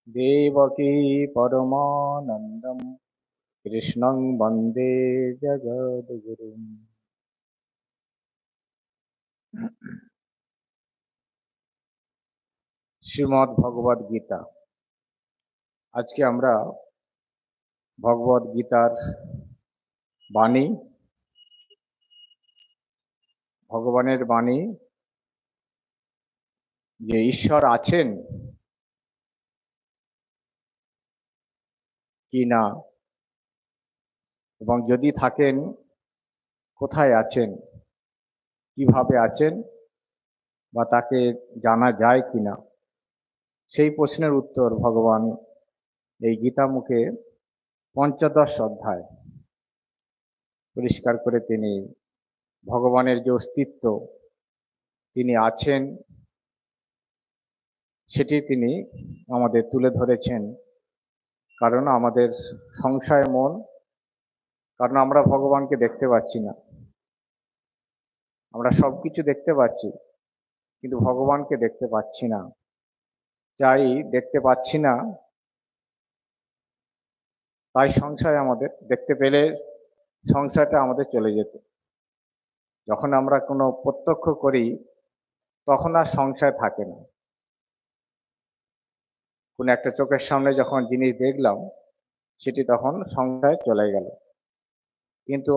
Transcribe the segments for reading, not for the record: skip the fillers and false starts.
देवकी परमानन्दं कृष्णं वन्दे जगद्गुरुम्। শ্রীমদ্ ভগবদ গীতা। আজকে আমরা ভগবদ গীতার বাণী, ভগবানের বাণী যে ঈশ্বর আছেন কি না, এবং যদি থাকেন কোথায় আছেন, কিভাবে আছেন, বা তাকে জানা যায় কিনা, সেই প্রশ্নের উত্তর ভগবান এই গীতা মুখে পঞ্চদশ অধ্যায় পরিষ্কার করে তিনি ভগবানের যে অস্তিত্ব, তিনি আছেন, সেটি তিনি আমাদের তুলে ধরেছেন। কারণ আমাদের সংশয় মন, কারণ আমরা ভগবানকে দেখতে পাচ্ছি না। আমরা সবকিছু দেখতে পাচ্ছি কিন্তু ভগবানকে দেখতে পাচ্ছি না। যাই দেখতে পাচ্ছি না, তাই সংশয় আমাদের। দেখতে পেলে সংশয়টা আমাদের চলে যেত। যখন আমরা কোনো প্রত্যক্ষ করি তখন আর সংশয় থাকে না। কোনো একটা চোখের সামনে যখন জিনিস দেখলাম, সেটি তখন সংশয় চলে গেল। কিন্তু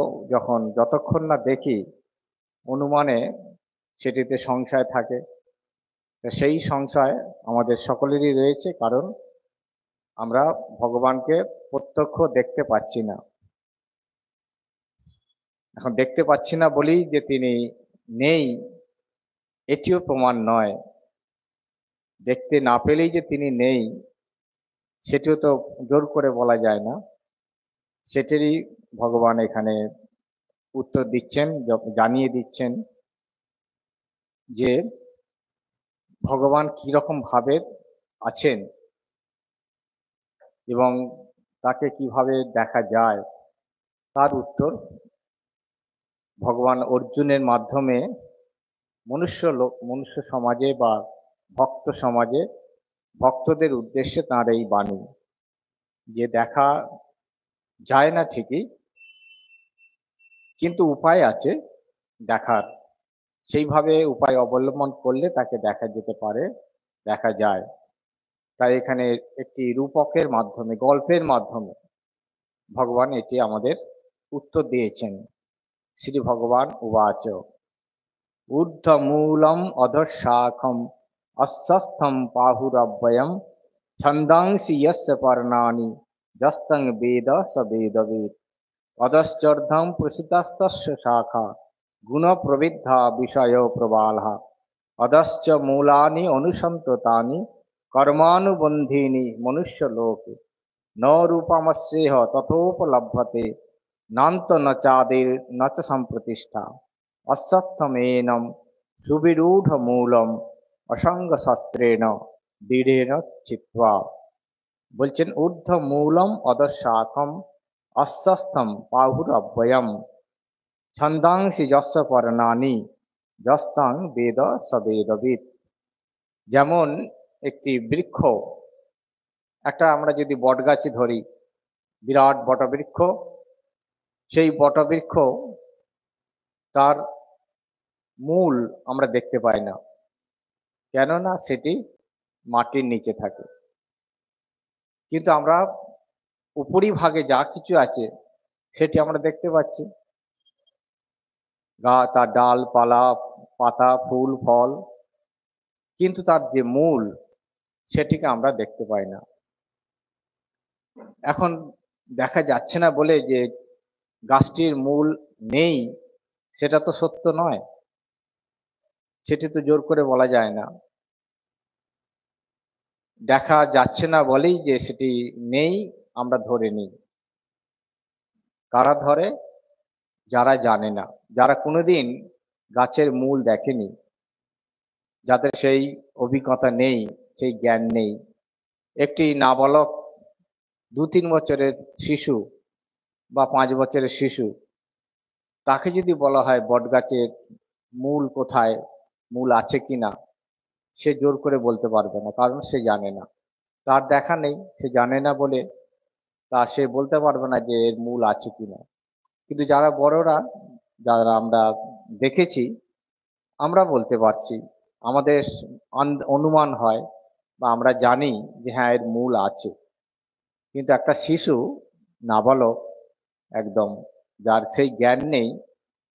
যতক্ষণ না দেখি, অনুমানে সেটিতে সংশয় থাকে। তো সেই সংশয় আমাদের সকলেরই রয়েছে, কারণ আমরা ভগবানকে প্রত্যক্ষ দেখতে পাচ্ছি না। এখন দেখতে পাচ্ছি না বলেই যে তিনি নেই, এটিও প্রমাণ নয়। দেখতে না পেলেই যে তিনি নেই, সেটিও তো জোর করে বলা যায় না। সেটারই ভগবান এখানে উত্তর দিচ্ছেন, জানিয়ে দিচ্ছেন যে ভগবান কিরকম ভাবে আছেন এবং তাকে কিভাবে দেখা যায়, তার উত্তর ভগবান অর্জুনের মাধ্যমে মনুষ্য সমাজে বা ভক্ত সমাজে, ভক্তদের উদ্দেশ্যে তাঁর এই বাণী যে দেখা যায় না ঠিকই, কিন্তু উপায় আছে দেখার। সেইভাবে উপায় অবলম্বন করলে তাকে দেখা যেতে পারে, দেখা যায়। তাই এখানে একটি রূপকের মাধ্যমে, গল্পের মাধ্যমে ভগবান এটি আমাদের উত্তর দিয়েছেন। শ্রী ভগবান উবাচ ঊর্ধ্বমূলম অধঃশাখম অশ্বস্থম পাহুরব্বয়ম ছন্দাংসি যস্য পর্ণানি যস্তং বেদ স বেদবেদ অধশ্চর্ধং প্রসিতাস্তস্য শাখা গুণ প্রবিদ্ধা বিষয় প্রবালঃ অধশ্চ মূলানি অনুসন্ততানি কর্মানুবন্ধীনি মনুষ্যলোকে ন রূপমস্যেহ তথোপলভ্যতে নান্ত ন চাদির ন চ সম্প্রতিষ্ঠা অশ্বত্থমেনম সুবিরূঢ়মূলম অসঙ্গ শস্ত্রেণ দৃঢ়েন চিত্বা। বলছেন ঊর্ধ্বমূলম অধঃশাখম অশ্বস্থম বাহুরব্বয়ম ছন্দাংসি যস্য পর্ণানি যস্তাং বেদ স বেদবিদ। যেমন একটি বৃক্ষ, আমরা যদি বটগাছ ধরি, বিরাট বটবৃক্ষ, সেই বটবৃক্ষ তার মূল আমরা দেখতে পাই না, কেননা সেটি মাটির নিচে থাকে। কিন্তু আমরা উপরিভাগে যা কিছু আছে সেটি আমরা দেখতে পাচ্ছি, তার ডাল পালা, পাতা, ফুল, ফল, কিন্তু তার যে মূল সেটিকে আমরা দেখতে পাই না। এখন দেখা যাচ্ছে না বলে যে গাছটির মূল নেই, সেটা তো সত্য নয়। সেটি তো জোর করে বলা যায় না। দেখা যাচ্ছে না বলেই যে সেটি নেই আমরা ধরে নিই। কারা ধরে? যারা জানে না, যারা কোনোদিন গাছের মূল দেখেনি, যাদের সেই অভিজ্ঞতা নেই, সেই জ্ঞান নেই। একটি নাবালক 2-3 বছরের শিশু বা 5 বছরের শিশু, তাকে যদি বলা হয় বটগাছের মূল কোথায়, মূল আছে কিনা, সে জোর করে বলতে পারবে না, কারণ সে জানে না। তার দেখা নেই, সে জানে না বলে তা সে বলতে পারবে না যে এর মূল আছে কিনা। কিন্তু যারা বড়রা, যারা আমরা দেখেছি, আমরা বলতে পারছি, আমাদের অনুমান হয় বা আমরা জানি যে হ্যাঁ এর মূল আছে। কিন্তু একটা শিশু, নাবালক একদম, যার সেই জ্ঞান নেই,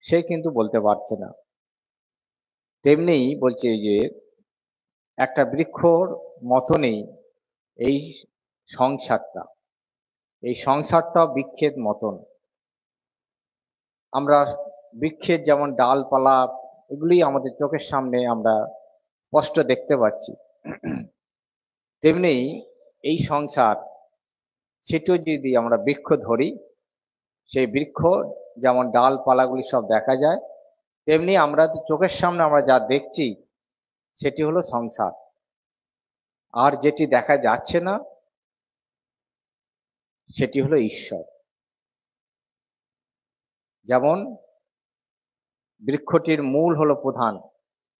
সে কিন্তু বলতে পারছে না। তেমনি বলছে যে একটা বৃক্ষর মতনই এই সংসারটা, এই সংসারটাও বৃক্ষের মতন। আমরা বৃক্ষের যেমন ডালপালা, এগুলি আমাদের চোখের সামনে আমরা স্পষ্ট দেখতে পাচ্ছি, তেমনি এই সংসার, সেটিও যদি আমরা বৃক্ষ ধরি, সেই বৃক্ষ যেমন ডালপালাগুলি সব দেখা যায়, তেমনি আমরা চোখের সামনে আমরা যা দেখছি সেটি হলো সংসার। আর যেটি দেখা যাচ্ছে না সেটি হলো ঈশ্বর। যেমন বৃক্ষটির মূল হলো প্রধান,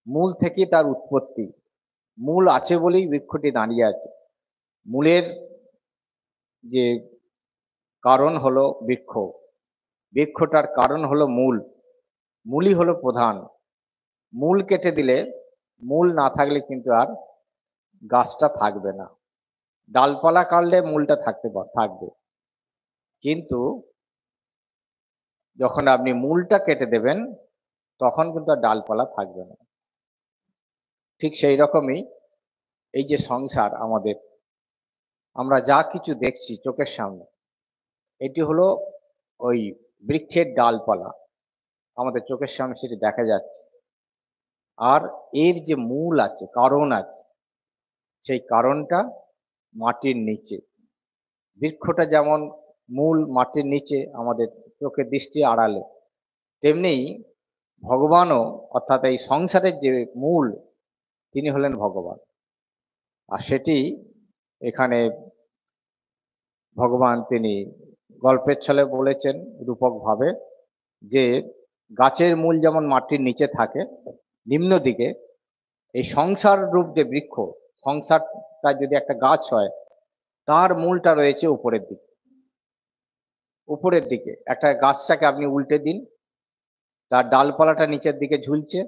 মূল থেকেই তার উৎপত্তি, মূল আছে বলেই বৃক্ষটি দাঁড়িয়ে আছে। মূলের যে কারণ হলো বৃক্ষ, বৃক্ষটার কারণ হলো মূল, মূলই হলো প্রধান। মূল কেটে দিলে, মূল না থাকলে কিন্তু আর গাছটা থাকবে না। ডালপালা কাটলে মূলটা থাকবে, কিন্তু যখন আপনি মূলটা কেটে দেবেন তখন কিন্তু আর ডালপালা থাকবে না। ঠিক সেই রকমই এই যে সংসার আমাদের, আমরা যা কিছু দেখছি চোখের সামনে, এটি হলো ওই বৃক্ষের ডালপালা, আমাদের চোখের সামনে সেটি দেখা যাচ্ছে। আর এর যে মূল আছে, কারণ আছে, সেই কারণটা মাটির নিচে। বৃক্ষটা যেমন মূল মাটির নিচে, আমাদের চোখের দৃষ্টি আড়ালে, তেমনি ভগবানও, অর্থাৎ এই সংসারের যে মূল, তিনি হলেন ভগবান। আর সেটি এখানে ভগবান তিনি গল্পের ছলে বলেছেন রূপক ভাবে, যে গাছের মূল যেমন মাটির নিচে থাকে নিম্ন দিকে, এই সংসার রূপ যে বৃক্ষ, সংসারটা যদি একটা গাছ হয়, তার মূলটা রয়েছে উপরের দিকে। উপরের দিকে একটা গাছটাকে আপনি উল্টে দিন, তার ডালপালাটা নিচের দিকে ঝুলছে,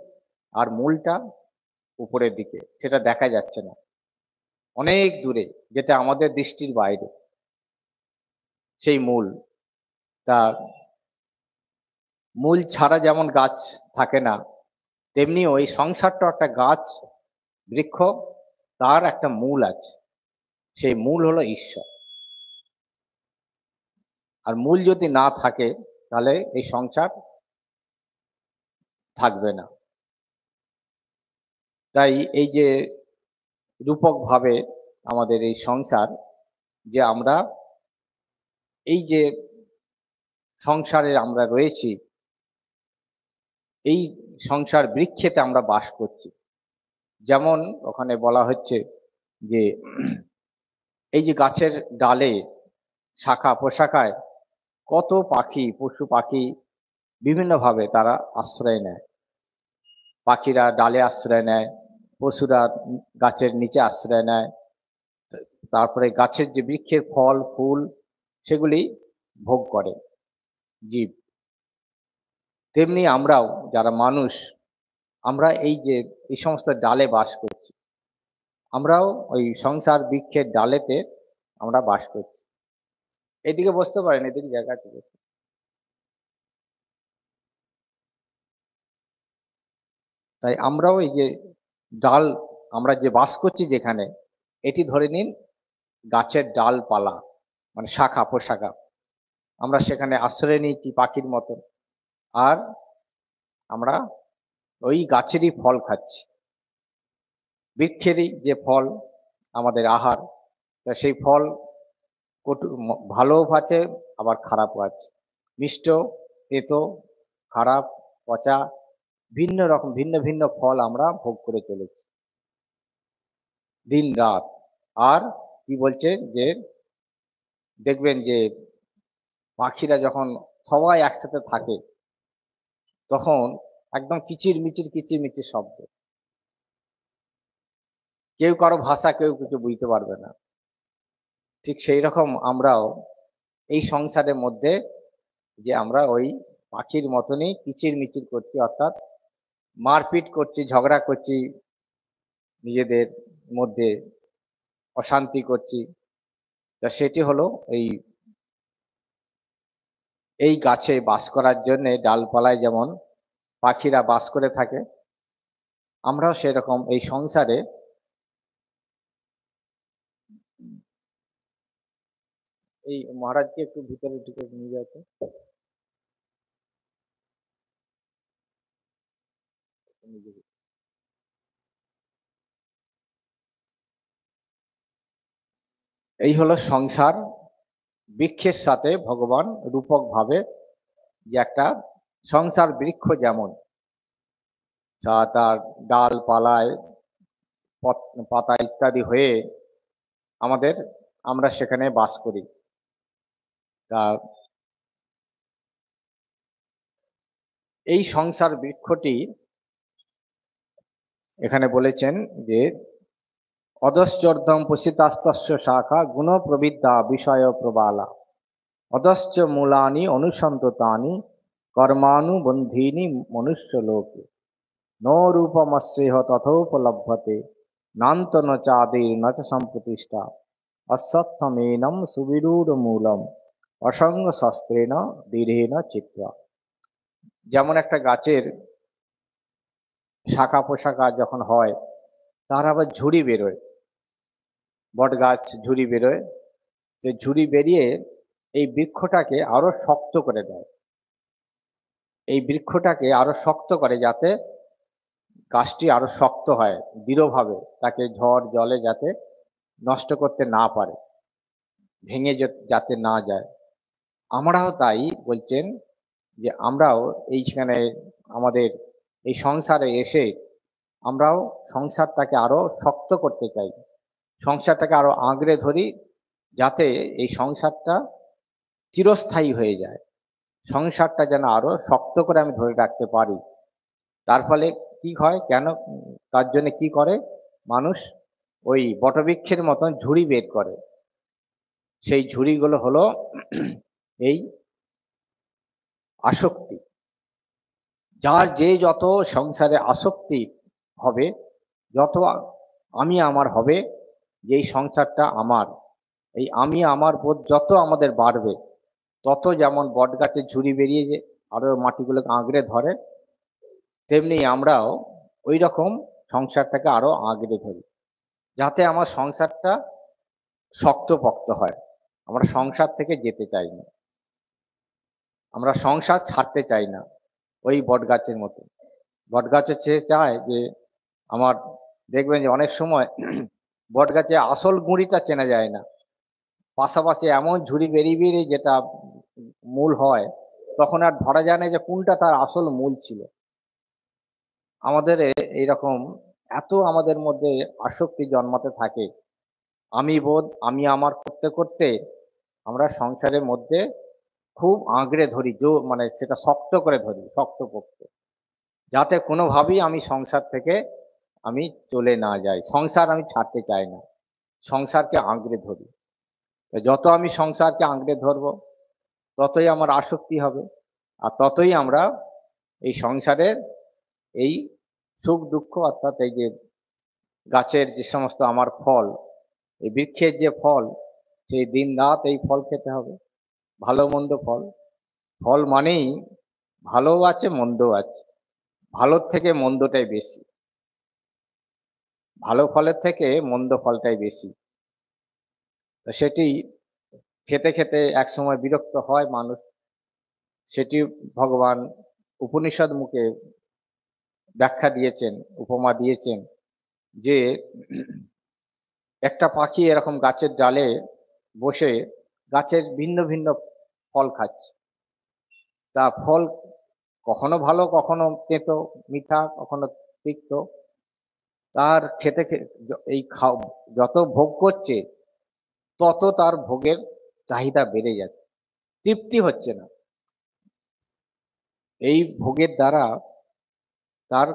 আর মূলটা উপরের দিকে, সেটা দেখা যাচ্ছে না, অনেক দূরে, যেটা আমাদের দৃষ্টির বাইরে সেই মূল। তা মূল ছাড়া যেমন গাছ থাকে না, তেমনি ওই সংসারটা একটা গাছ, বৃক্ষ, তার একটা মূল আছে, সেই মূল হলো ঈশ্বর। আর মূল যদি না থাকে তাহলে এই সংসার থাকবে না। তাই এই যে রূপক ভাবে আমাদের এই সংসার, যে আমরা এই যে সংসারে আমরা রয়েছি, এই সংসার বৃক্ষেতে আমরা বাস করছি। যেমন ওখানে বলা হচ্ছে যে এই যে গাছের ডালে, শাখা প্রশাখায় কত পাখি, পশু পাখি বিভিন্নভাবে তারা আশ্রয় নেয়। পাখিরা ডালে আশ্রয় নেয়, পশুরা গাছের নিচে আশ্রয় নেয়, তারপরে গাছের যে বৃক্ষের ফল ফুল সেগুলি ভোগ করে জীব। তেমনি আমরাও যারা মানুষ, আমরা এই যে এই সমস্ত ডালে বাস করছি, আমরাও ওই সংসার বৃক্ষের ডালেতে আমরা বাস করছি। এদিকে বসতে পারেন, এদিকে জায়গা আছে। তাই আমরাও এই যে ডাল, আমরা যে বাস করছি যেখানে, এটি ধরে নিন গাছের ডালপালা, মানে শাখা প্রশাখা, আমরা সেখানে আশ্রয় নিয়েছি পাখির মতো। আর আমরা ওই গাছেরই ফল খাচ্ছি, বৃক্ষেরই যে ফল আমাদের আহার। তা সেই ফল কটু, ভালোও আছে আবার খারাপও আছে, মিষ্ট, তেতো, খারাপ, পচা, ভিন্ন রকম ভিন্ন ভিন্ন ফল আমরা ভোগ করে চলেছি দিন রাত। আর কি বলছে যে দেখবেন যে পাখিরা যখন সবাই একসাথে থাকে, তখন একদম কিচির মিচির শব্দ, কেউ কারো ভাষা কেউ কিছু বুঝতে পারবে না। ঠিক সেই রকম আমরাও এই সংসারের মধ্যে যে আমরা ওই পাখির মতনই কিচির মিচির করছি, অর্থাৎ মারপিট করছি, ঝগড়া করছি, নিজেদের মধ্যে অশান্তি করছি। তা সেটি হলো এই এই গাছে বাস করার জন্য ডালপালায় যেমন পাখিরা বাস করে থাকে, আমরাও সেরকম এই সংসারে এই মহারাজকে একটু ভিতরে ঢুকে নিয়ে যাচ্ছে। এই হলো সংসার, বৃক্ষের সাথে ভগবান রূপক ভাবে যে একটা সংসার বৃক্ষ যেমন তার ডালপালায় পাতা ইত্যাদি হয়ে আমাদের আমরা সেখানে বাস করি। তা এই সংসার বৃক্ষটি এখানে বলেছেন যে অধশ্চর্ধম পুষিতাস্তস্য শাখা গুণ প্রবিদ্যা বিষয় প্রবালা অধশ্চ মূলানি অনুসন্ততানি কর্মানুবন্ধীনি মনুষ্য লোকে নো রূপমস্যেহ তথোপলভ্যতে নান্ত ন চাদির ন চ সম্প্রতিষ্ঠা অশ্বত্থমেনম সুবিরূঢ় মূলম অসঙ্গ শস্ত্রেণ দৃঢ়েন চিত্রা। যেমন একটা গাছের শাখা পোশাখা যখন হয়, তার আবার ঝুড়ি বেরোয়, বট গাছ ঝুড়ি বেরোয়, সে ঝুড়ি বেরিয়ে এই বৃক্ষটাকে আরো শক্ত করে দেয়, এই বৃক্ষটাকে আরো শক্ত করে যাতে গাছটি আরো শক্ত হয়, দৃঢ়ভাবে তাকে ঝড় জলে যাতে নষ্ট করতে না পারে, ভেঙে যাতে না যায়। আমরাও তাই বলছেন যে আমরাও এইখানে আমাদের এই সংসারে এসে আমরাও সংসারটাকে আরো শক্ত করতে চাই, সংসারটাকে আরো আঁকড়ে ধরি, যাতে এই সংসারটা চিরস্থায়ী হয়ে যায়, সংসারটা যেন আরো শক্ত করে আমি ধরে রাখতে পারি। তার ফলে কি হয়, কেন তার জন্য কি করে মানুষ ওই বটবৃক্ষের মতন ঝুড়ি বের করে, সেই ঝুড়িগুলো হলো এই আসক্তি। যার যে যত সংসারে আসক্তি হবে, যত আমি আমার হবে, যেই সংসারটা আমার, এই আমি আমার বোধ যত আমাদের বাড়বে, তত যেমন বট গাছের ঝুড়ি বেরিয়ে যে আরো মাটিগুলোকে আঁকড়ে ধরে, তেমনি আমরাও ওই রকম সংসারটাকে আরো আঁকড়ে ধরি, যাতে আমার সংসারটা শক্তপোক্ত হয়। আমরা সংসার থেকে যেতে চাই না, আমরা সংসার ছাড়তে চাই না। ওই বট গাছের মতো, বট গাছ হচ্ছে চায় যে আমার, দেখবেন যে অনেক সময় বট গাছে আসল গুঁড়িটা চেনা যায় না, পাশাপাশি এমন ঝুড়ি বেরিয়ে বেরিয়ে যেটা মূল হয়, তখন আর ধরা যায় না যে কোনটা তার আসল মূল ছিল। আমাদের এইরকম এত আমাদের মধ্যে আসক্তি জন্মাতে থাকে, আমি বোধ আমি আমার করতে করতে আমরা সংসারের মধ্যে খুব আঁকড়ে ধরি, মানে সেটা শক্ত করে ধরি, শক্তপোক্ত, যাতে কোনোভাবেই আমি সংসার থেকে আমি চলে না যাই, সংসার আমি ছাড়তে চাই না, সংসারকে আঁকড়ে ধরি। তো যত আমি সংসারকে আঁকড়ে ধরবো, ততই আমার আসক্তি হবে, আর ততই আমরা এই সংসারের এই সুখ দুঃখ, অর্থাৎ এই যে গাছের যে সমস্ত আমার ফল, এই বৃক্ষের যে ফল, সেই দিন রাত এই ফল খেতে হবে, ভালো মন্দ ফল। ফল মানেই ভালো আছে মন্দও আছে, ভালোর থেকে মন্দটাই বেশি, ভালো ফলের থেকে মন্দ ফলটাই বেশি। তো সেটি খেতে খেতে এক সময় বিরক্ত হয় মানুষ, সেটি ভগবান উপনিষদ মুখে ব্যাখ্যা দিয়েছেন, উপমা দিয়েছেন যে একটা পাখি এরকম গাছের ডালে বসে গাছের ভিন্ন ভিন্ন ফল খাচ্ছে, তা ফল কখনো ভালো, কখনো তেতো মিঠা, কখনো তিক্ত, তার খেতে এই যত ভোগ করছে, তত তার ভোগের চাহিদা বেড়ে যাচ্ছে, তৃপ্তি হচ্ছে না, এই ভোগের দ্বারা তার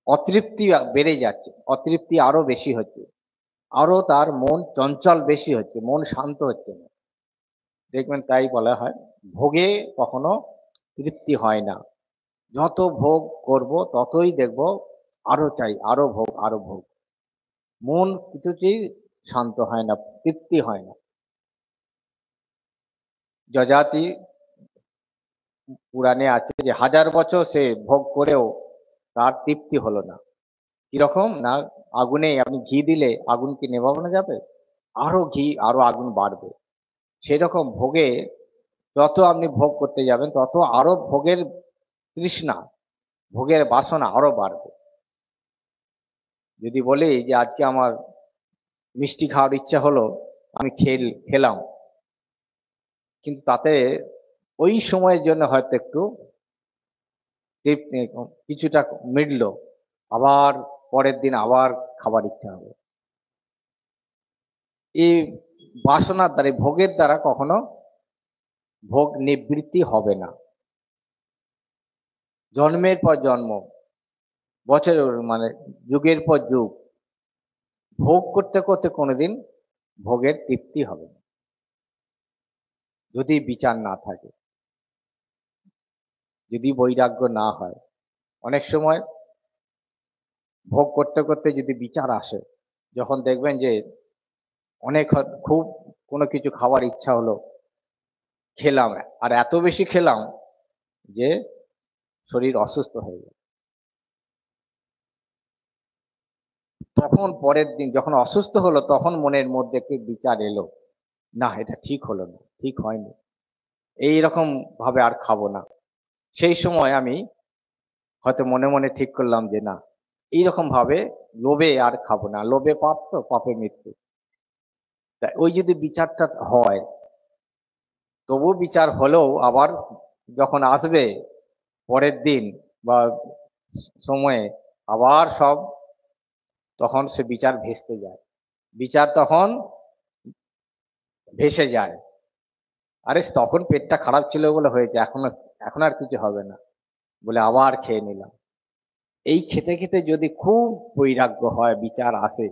অতৃপ্তি বেড়ে যাচ্ছে, অতৃপ্তি আরো বেশি হচ্ছে, আরো তার মন চঞ্চল বেশি হচ্ছে, মন শান্ত হচ্ছে না। দেখবেন তাই বলা হয় ভোগে কখনো তৃপ্তি হয় না। যত ভোগ করব ততই দেখব আরো চাই, আরো ভোগ, আরো ভোগ। মন কিছুতেই শান্ত হয় না, তৃপ্তি হয় না। যজাতি পুরাণে আছে যে 1000 বছর সে ভোগ করেও তার তৃপ্তি হলো না। কিরকম না, আগুনে আপনি ঘি দিলে আগুন কি নেভানো যাবে? আরো ঘি, আরো আগুন বাড়বে। সেরকম ভোগে যত আপনি ভোগ করতে যাবেন তত আরো ভোগের তৃষ্ণা, ভোগের বাসনা আরো বাড়বে। যদি বলি যে আজকে আমার মিষ্টি খাওয়ার ইচ্ছা হলো, আমি খেলাম, কিন্তু তাতে ওই সময়ের জন্য হয়তো একটু কিছুটা মিটলো, আবার পরের দিন আবার খাবার ইচ্ছা হবে। এই বাসনার দ্বারা, ভোগের দ্বারা কখনো ভোগ নিবৃত্তি হবে না। জন্মের পর জন্ম, বছরের মানে যুগের পর যুগ ভোগ করতে করতে কোনোদিন ভোগের তৃপ্তি হবে না, যদি বিচার না থাকে, যদি বৈরাগ্য না হয়। অনেক সময় ভোগ করতে করতে যদি বিচার আসে, যখন দেখবেন যে অনেক খুব কোনো কিছু খাওয়ার ইচ্ছা হলো, খেলাম, আর এত বেশি খেলাম যে শরীর অসুস্থ হয়ে গেল, তখন পরের দিন যখন অসুস্থ হলো তখন মনের মধ্যে একটি বিচার এলো, না এটা ঠিক হলো না, ঠিক হয়নি, এইরকম ভাবে আর খাবো না। সেই সময় আমি হয়তো মনে মনে ঠিক করলাম যে না, এইরকম ভাবে লোভে আর খাবো না, লোভে পাপ, তো পাপে মৃত্যু। তা ওই যদি বিচারটা হয়, তবু বিচার হলেও আবার যখন আসবে পরের দিন বা সময়ে, আবার সব তখন সে বিচার ভেস্তে যায়, বিচার তখন ভেসে যায়। আরে তখন পেটটা খারাপ ছিল বলে হয়েছে, এখন এখন আর কিছু হবে না বলে আবার খেয়ে নিলাম। এই খেতে খেতে যদি খুব বৈরাগ্য হয়, বিচার আসে,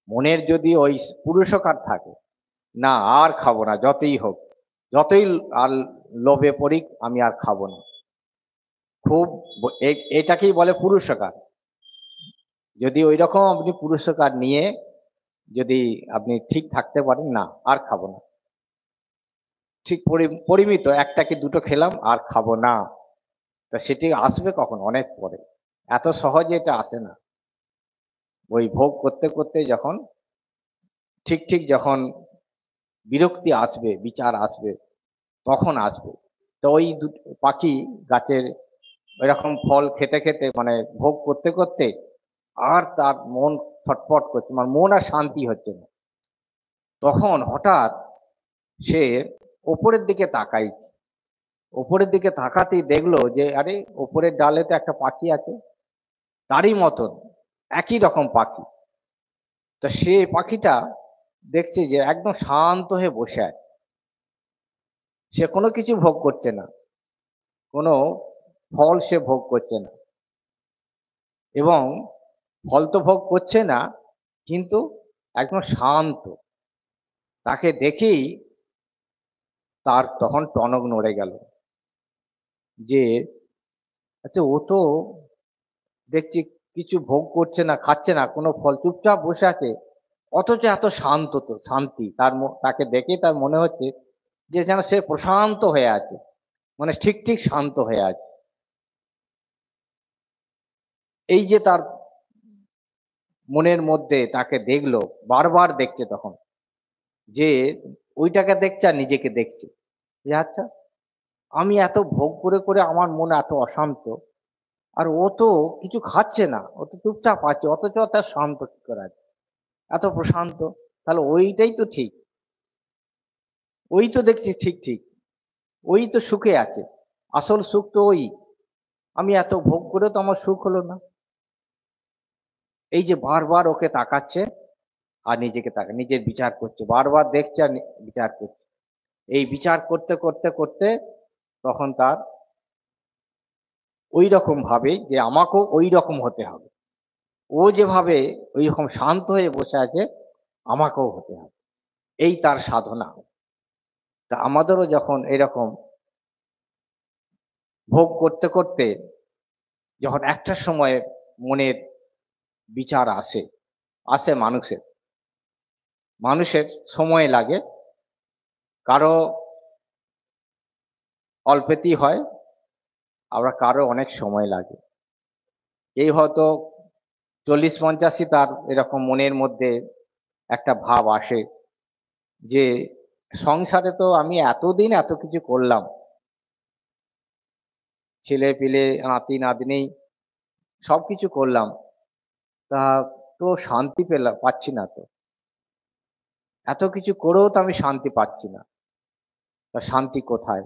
মনের যদি ওই পুরুষকার থাকে, না আর খাবো না, যতই হোক, যতই আর লোভে পড়িক আমি আর খাবো না, খুব এটাকেই বলে পুরুষকার। যদি ওই রকম আপনি পুরুষকার নিয়ে যদি আপনি ঠিক থাকতে পারেন, না আর খাবো না, ঠিক পরিমিত একটা কি দুটো খেলাম আর খাবো না, তা সেটি আসবে কখন? অনেক পরে, এত সহজে এটা আসে না। ওই ভোগ করতে করতে যখন ঠিক ঠিক যখন বিরক্তি আসবে, বিচার আসবে, তখন আসবে। তো ওই পাখি গাছের এরকম ফল খেতে খেতে মানে ভোগ করতে করতে আর তার মন ছটফট করছে, মানে মন আর শান্তি হচ্ছে না, তখন হঠাৎ সে ওপরের দিকে তাকাইছে। ওপরের দিকে তাকাতেই দেখলো যে আরে ওপরের ডালে তো একটা পাখি আছে, তারই মতন একই রকম পাখি। তা সে পাখিটা দেখছে যে একদম শান্ত হয়ে বসে আছে, সে কোনো কিছু ভোগ করছে না, কোনো ফল সে ভোগ করছে না, এবং ফল তো ভোগ করছে না, কিন্তু একদম শান্ত। তাকে দেখেই তার তখন টনক নড়ে গেল যে আচ্ছা, ও তো দেখছি কিছু ভোগ করছে না, খাচ্ছে না, কোনো ফল, চুপচাপ বসে আছে, অথচ এত শান্ত, তো শান্তি তার তাকে দেখে তার মনে হচ্ছে যে যেন সে প্রশান্ত হয়ে আছে, মানে ঠিক ঠিক শান্ত হয়ে আছে। এই যে তার মনের মধ্যে তাকে দেখলো, বারবার দেখছে তখন, যে ওইটাকে দেখছে আর নিজেকে দেখছে, যে আচ্ছা, আমি এত ভোগ করে করে আমার মন এত অশান্ত, আর ও তো কিছু খাচ্ছে না, ও তো চুপচাপ আছে, অথচ তার শান্ত কি করে আছে, এত প্রশান্ত, তাহলে ওইটাই তো ঠিক, ওই তো দেখছি ঠিক ঠিক, ওই তো সুখে আছে, আসল সুখ তো ওই, আমি এত ভোগ করে তো আমার সুখ হলো না। এই যে বারবার ওকে তাকাচ্ছে আর নিজেকে নিজের বিচার করছে, বারবার দেখছে আর বিচার করছে, এই বিচার করতে করতে করতে তখন তার ওই রকম ভাবে যে আমাকেও ওই রকম হতে হবে, ও যেভাবে ওই রকম শান্ত হয়ে বসে আছে, আমাকেও হতে হবে, এই তার সাধনা। তা আমাদেরও যখন এরকম ভোগ করতে করতে যখন একটা সময় মনের বিচার আসে, আসে মানুষের মানুষের সময় লাগে, কারো অল্পেতেই হয়, আবার কারো অনেক সময় লাগে। এই হয়তো 40-50 তার এরকম মনের মধ্যে একটা ভাব আসে যে সংসারে তো আমি এতদিন এত কিছু করলাম, ছেলে পিলে নাতি নাতনি সবকিছু করলাম, তা তো শান্তি পাচ্ছি না তো, এত কিছু করেও তো আমি শান্তি পাচ্ছি না, তা শান্তি কোথায়?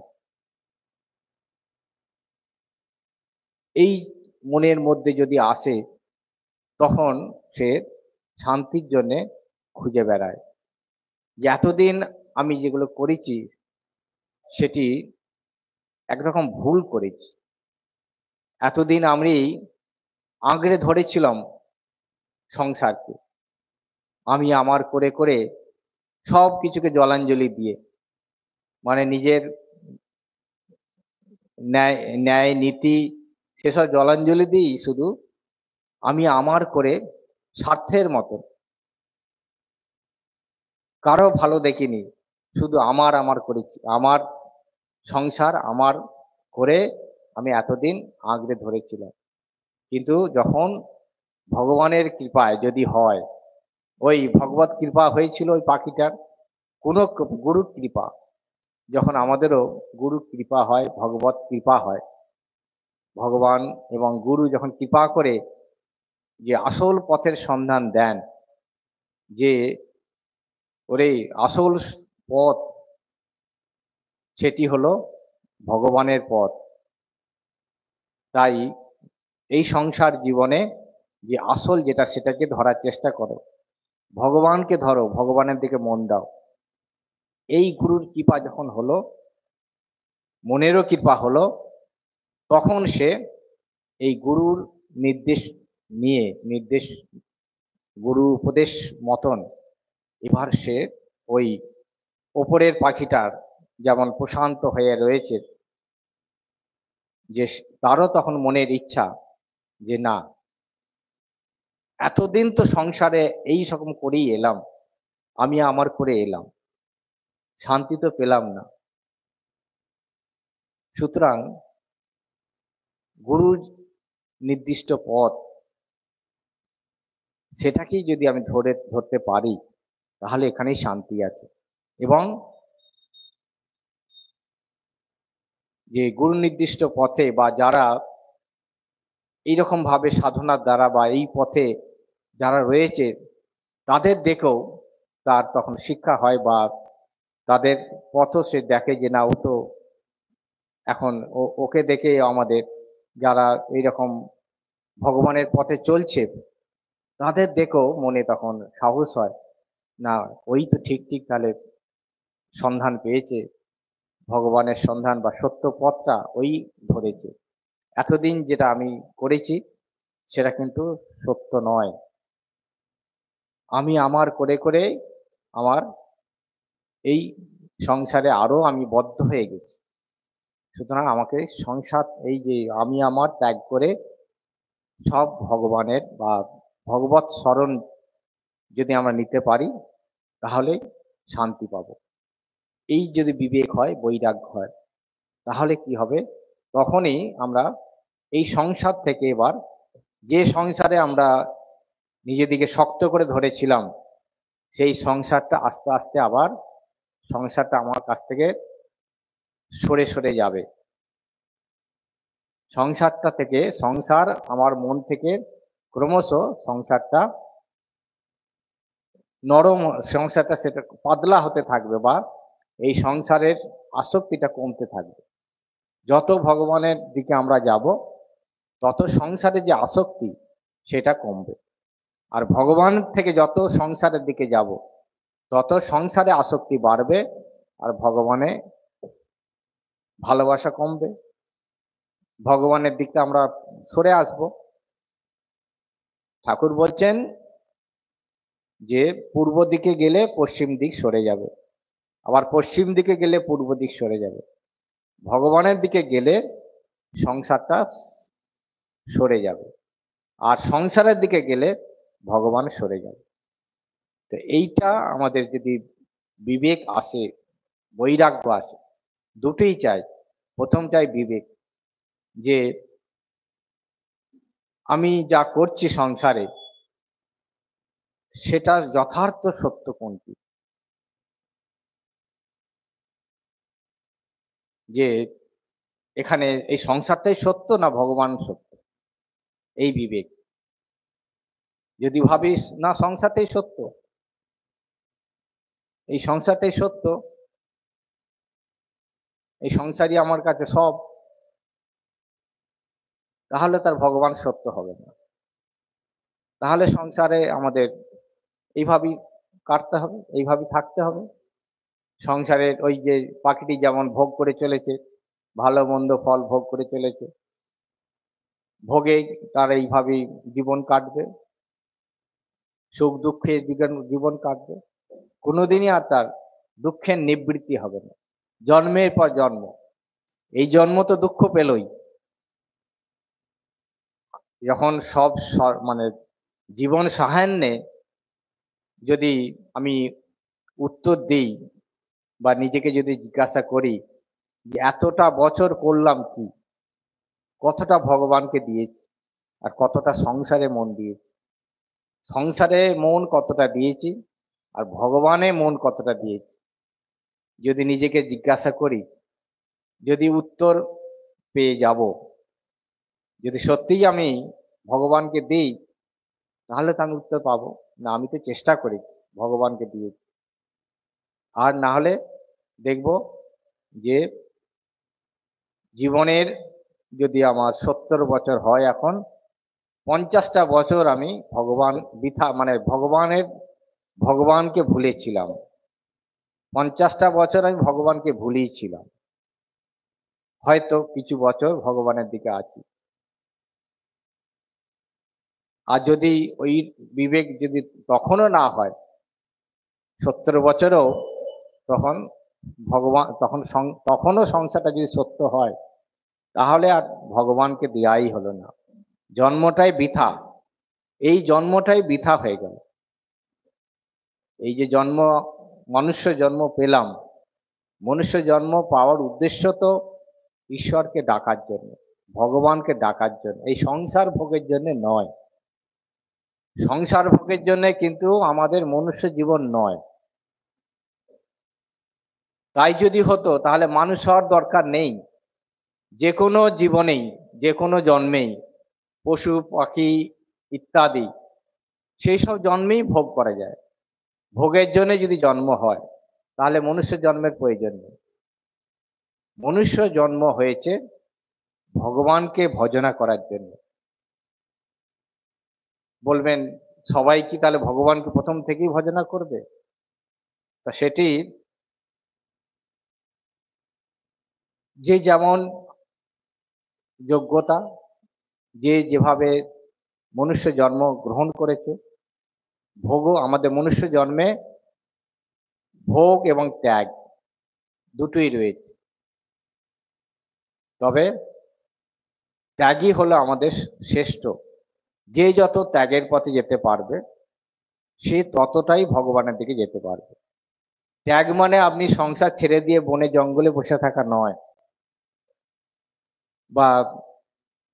এই মনের মধ্যে যদি আসে, তখন সে শান্তির জন্য খুঁজে বেড়ায় যে এতদিন আমি যেগুলো করেছি সেটি একরকম ভুল করেছি। এতদিন আমি আঁকড়ে ধরেছিলাম সংসারকে, আমি আমার করে করে সব কিছুকে জলাঞ্জলি দিয়ে, মানে নিজের ন্যায় ন্যায় নীতি সেসব জলাঞ্জলি দিই, শুধু আমি আমার করে স্বার্থের মতো কারো ভালো দেখিনি, শুধু আমার আমার করেছি, আমার সংসার আমার করে আমি এতদিন আঁকড়ে ধরেছিলাম। কিন্তু যখন ভগবানের কৃপায় যদি হয়, ওই ভগবত কৃপা হয়েছিল ওই পাখিটার, কোনো গুরুর কৃপা, যখন আমাদেরও গুরু কৃপা হয়, ভগবত কৃপা হয়, ভগবান এবং গুরু যখন কৃপা করে যে আসল পথের সন্ধান দেন, যে ওরে আসল পথ সেটি হলো ভগবানের পথ। তাই এই সংসার জীবনে যে আসল যেটা সেটাকে ধরার চেষ্টা করো, ভগবানকে ধরো, ভগবানের দিকে মন দাও। এই গুরুর কৃপা যখন হলো, মনেরও কৃপা হলো, তখন সে এই গুরুর নির্দেশ নিয়ে, গুরু উপদেশ মতন এবার সে ওই ওপরের পাখিটার যেমন প্রশান্ত হয়ে রয়েছে, যে তারও তখন মনের ইচ্ছা যে না, এতদিন তো সংসারে এই রকম করেই এলাম, আমি আমার করে এলাম, শান্তি তো পেলাম না। সুতরাং গুরুর নির্দিষ্ট পথ সেটাকেই যদি আমি ধরতে পারি, তাহলে এখানেই শান্তি আছে। এবং যে গুরু নির্দিষ্ট পথে বা যারা এইরকম ভাবে সাধনার দ্বারা বা এই পথে যারা রয়েছে, তাদের দেখেও তার তখন শিক্ষা হয়, বা তাদের পথও সে দেখে যে না, ও তো এখন ওকে দেখে আমাদের যারা এইরকম ভগবানের পথে চলছে, তাদের দেখেও মনে তখন সাহস হয়, না ওই তো ঠিক ঠিক তাহলে সন্ধান পেয়েছে, ভগবানের সন্ধান বা সত্য পথটা ওই ধরেছে, এতদিন যেটা আমি করেছি সেটা কিন্তু সত্য নয়, আমি আমার করে করে আমার এই সংসারে আরো আমি বদ্ধ হয়ে গেছি। সুতরাং আমাকে সংসার এই যে আমি আমার ত্যাগ করে সব ভগবানের বা ভগবত শরণ যদি আমরা নিতে পারি, তাহলে শান্তি পাবো। এই যদি বিবেক হয়, বৈরাগ্য হয়, তাহলে কি হবে? তখনই আমরা এই সংসার থেকে এবার, যে সংসারে আমরা নিজেদিকে শক্ত করে ধরেছিলাম, সেই সংসারটা আস্তে আস্তে আবার সংসারটা আমার কাছ থেকে সরে সরে যাবে। সংসারটা থেকে, সংসার আমার মন থেকে ক্রমশ সংসারটা নরম, সংসারটা সেটা পাতলা হতে থাকবে, বা এই সংসারের আসক্তিটা কমতে থাকবে। যত ভগবানের দিকে আমরা যাব, তত সংসারের যে আসক্তি সেটা কমবে। আর ভগবান থেকে যত সংসারের দিকে যাব, তত সংসারে আসক্তি বাড়বে, আর ভগবানে ভালোবাসা কমবে, ভগবানের দিকে আমরা সরে আসব। ঠাকুর বলছেন যে পূর্ব দিকে গেলে পশ্চিম দিক সরে যাবে, আবার পশ্চিম দিকে গেলে পূর্ব দিক সরে যাবে। ভগবানের দিকে গেলে সংসারটা সরে যাবে, আর সংসারের দিকে গেলে ভগবান সরে যাবে। তো এইটা আমাদের যদি বিবেক আসে, বৈরাগ্য আসে, দুটোই চাই। প্রথম চাই বিবেক, যে আমি যা করছি সংসারে সেটার যথার্থ সত্য কোনটি, যে এখানে এই সংসারটাই সত্য না ভগবান সত্য, এই বিবেক। যদি ভাবিস না সংসারটাই সত্য, এই সংসারটাই সত্য, এই সংসারই আমার কাছে সব, তাহলে তার ভগবান সত্য হবে না। তাহলে সংসারে আমাদের এইভাবেই কাটতে হবে, এইভাবেই থাকতে হবে। সংসারের ওই যে পাখিটি যেমন ভোগ করে চলেছে, ভালো মন্দ ফল ভোগ করে চলেছে, ভোগে তার এইভাবেই জীবন কাটবে, সুখ দুঃখে জীবন কাটবে। কোনোদিনই আর তার দুঃখের নিবৃত্তি হবে না। জন্মের পর জন্ম, এই জন্ম তো দুঃখ পেলই। যখন সব মানে জীবন সাহান্যে যদি আমি উত্তর দিই, বা নিজেকে যদি জিজ্ঞাসা করি যে এতটা বছর করলাম কি, কতটা ভগবানকে দিয়েছি আর কতটা সংসারে মন দিয়েছি, সংসারে মন কতটা দিয়েছি আর ভগবানে মন কতটা দিয়েছি, যদি নিজেকে জিজ্ঞাসা করি, যদি উত্তর পেয়ে যাব, যদি সত্যিই আমি ভগবানকে দিই, তাহলে তো আমি উত্তর পাবো না আমি তো চেষ্টা করেছি, ভগবানকে দিয়েছি। আর না হলে দেখব যে জীবনের যদি আমার 70 বছর হয়, এখন 50টা বছর আমি ভগবান বৃথা, মানে ভগবানকে ভুলেছিলাম। 50টা বছর আমি ভগবানকে ভুলেই ছিলাম, হয়তো কিছু বছর ভগবানের দিকে আছি। আর যদি ওই বিবেক যদি তখনও না হয়, 70 বছরেও, তখন ভগবান তখনও সংসারটা যদি সত্য হয়, তাহলে আর ভগবানকে দেয়াই হলো না, জন্মটাই বৃথা, এই জন্মটাই বৃথা হয়ে গেল। এই যে জন্ম, মনুষ্য জন্ম পেলাম, মনুষ্য জন্ম পাওয়ার উদ্দেশ্য তো ঈশ্বরকে ডাকার জন্য, ভগবানকে ডাকার জন্য, এই সংসার ভোগের জন্য নয়। সংসার ভোগের জন্য কিন্তু আমাদের মনুষ্য জীবন নয়। তাই যদি হতো তাহলে মানুষ হওয়ার দরকার নেই। যে কোনো জীবনেই, যে কোনো জন্মেই, পশু পাখি ইত্যাদি, সেই সব জন্মেই ভোগ করা যায়। ভোগের জন্য যদি জন্ম হয়, তাহলে মনুষ্য জন্মের প্রয়োজন নেই। মনুষ্য জন্ম হয়েছে ভগবানকে ভজনা করার জন্য। বলবেন সবাই কি তাহলে ভগবানকে প্রথম থেকেই ভজনা করবে? তা সেটি যে যেমন যোগ্যতা, যে যেভাবে মনুষ্য জন্ম গ্রহণ করেছে, ভোগও আমাদের মনুষ্য জন্মে ভোগ এবং ত্যাগ দুটোই রয়েছে। তবে ত্যাগই হলো আমাদের শ্রেষ্ঠ। যে যত ত্যাগের পথে যেতে পারবে, সে ততটাই ভগবানের দিকে যেতে পারবে। ত্যাগ মানে আপনি সংসার ছেড়ে দিয়ে বনে জঙ্গলে বসে থাকা নয়, বা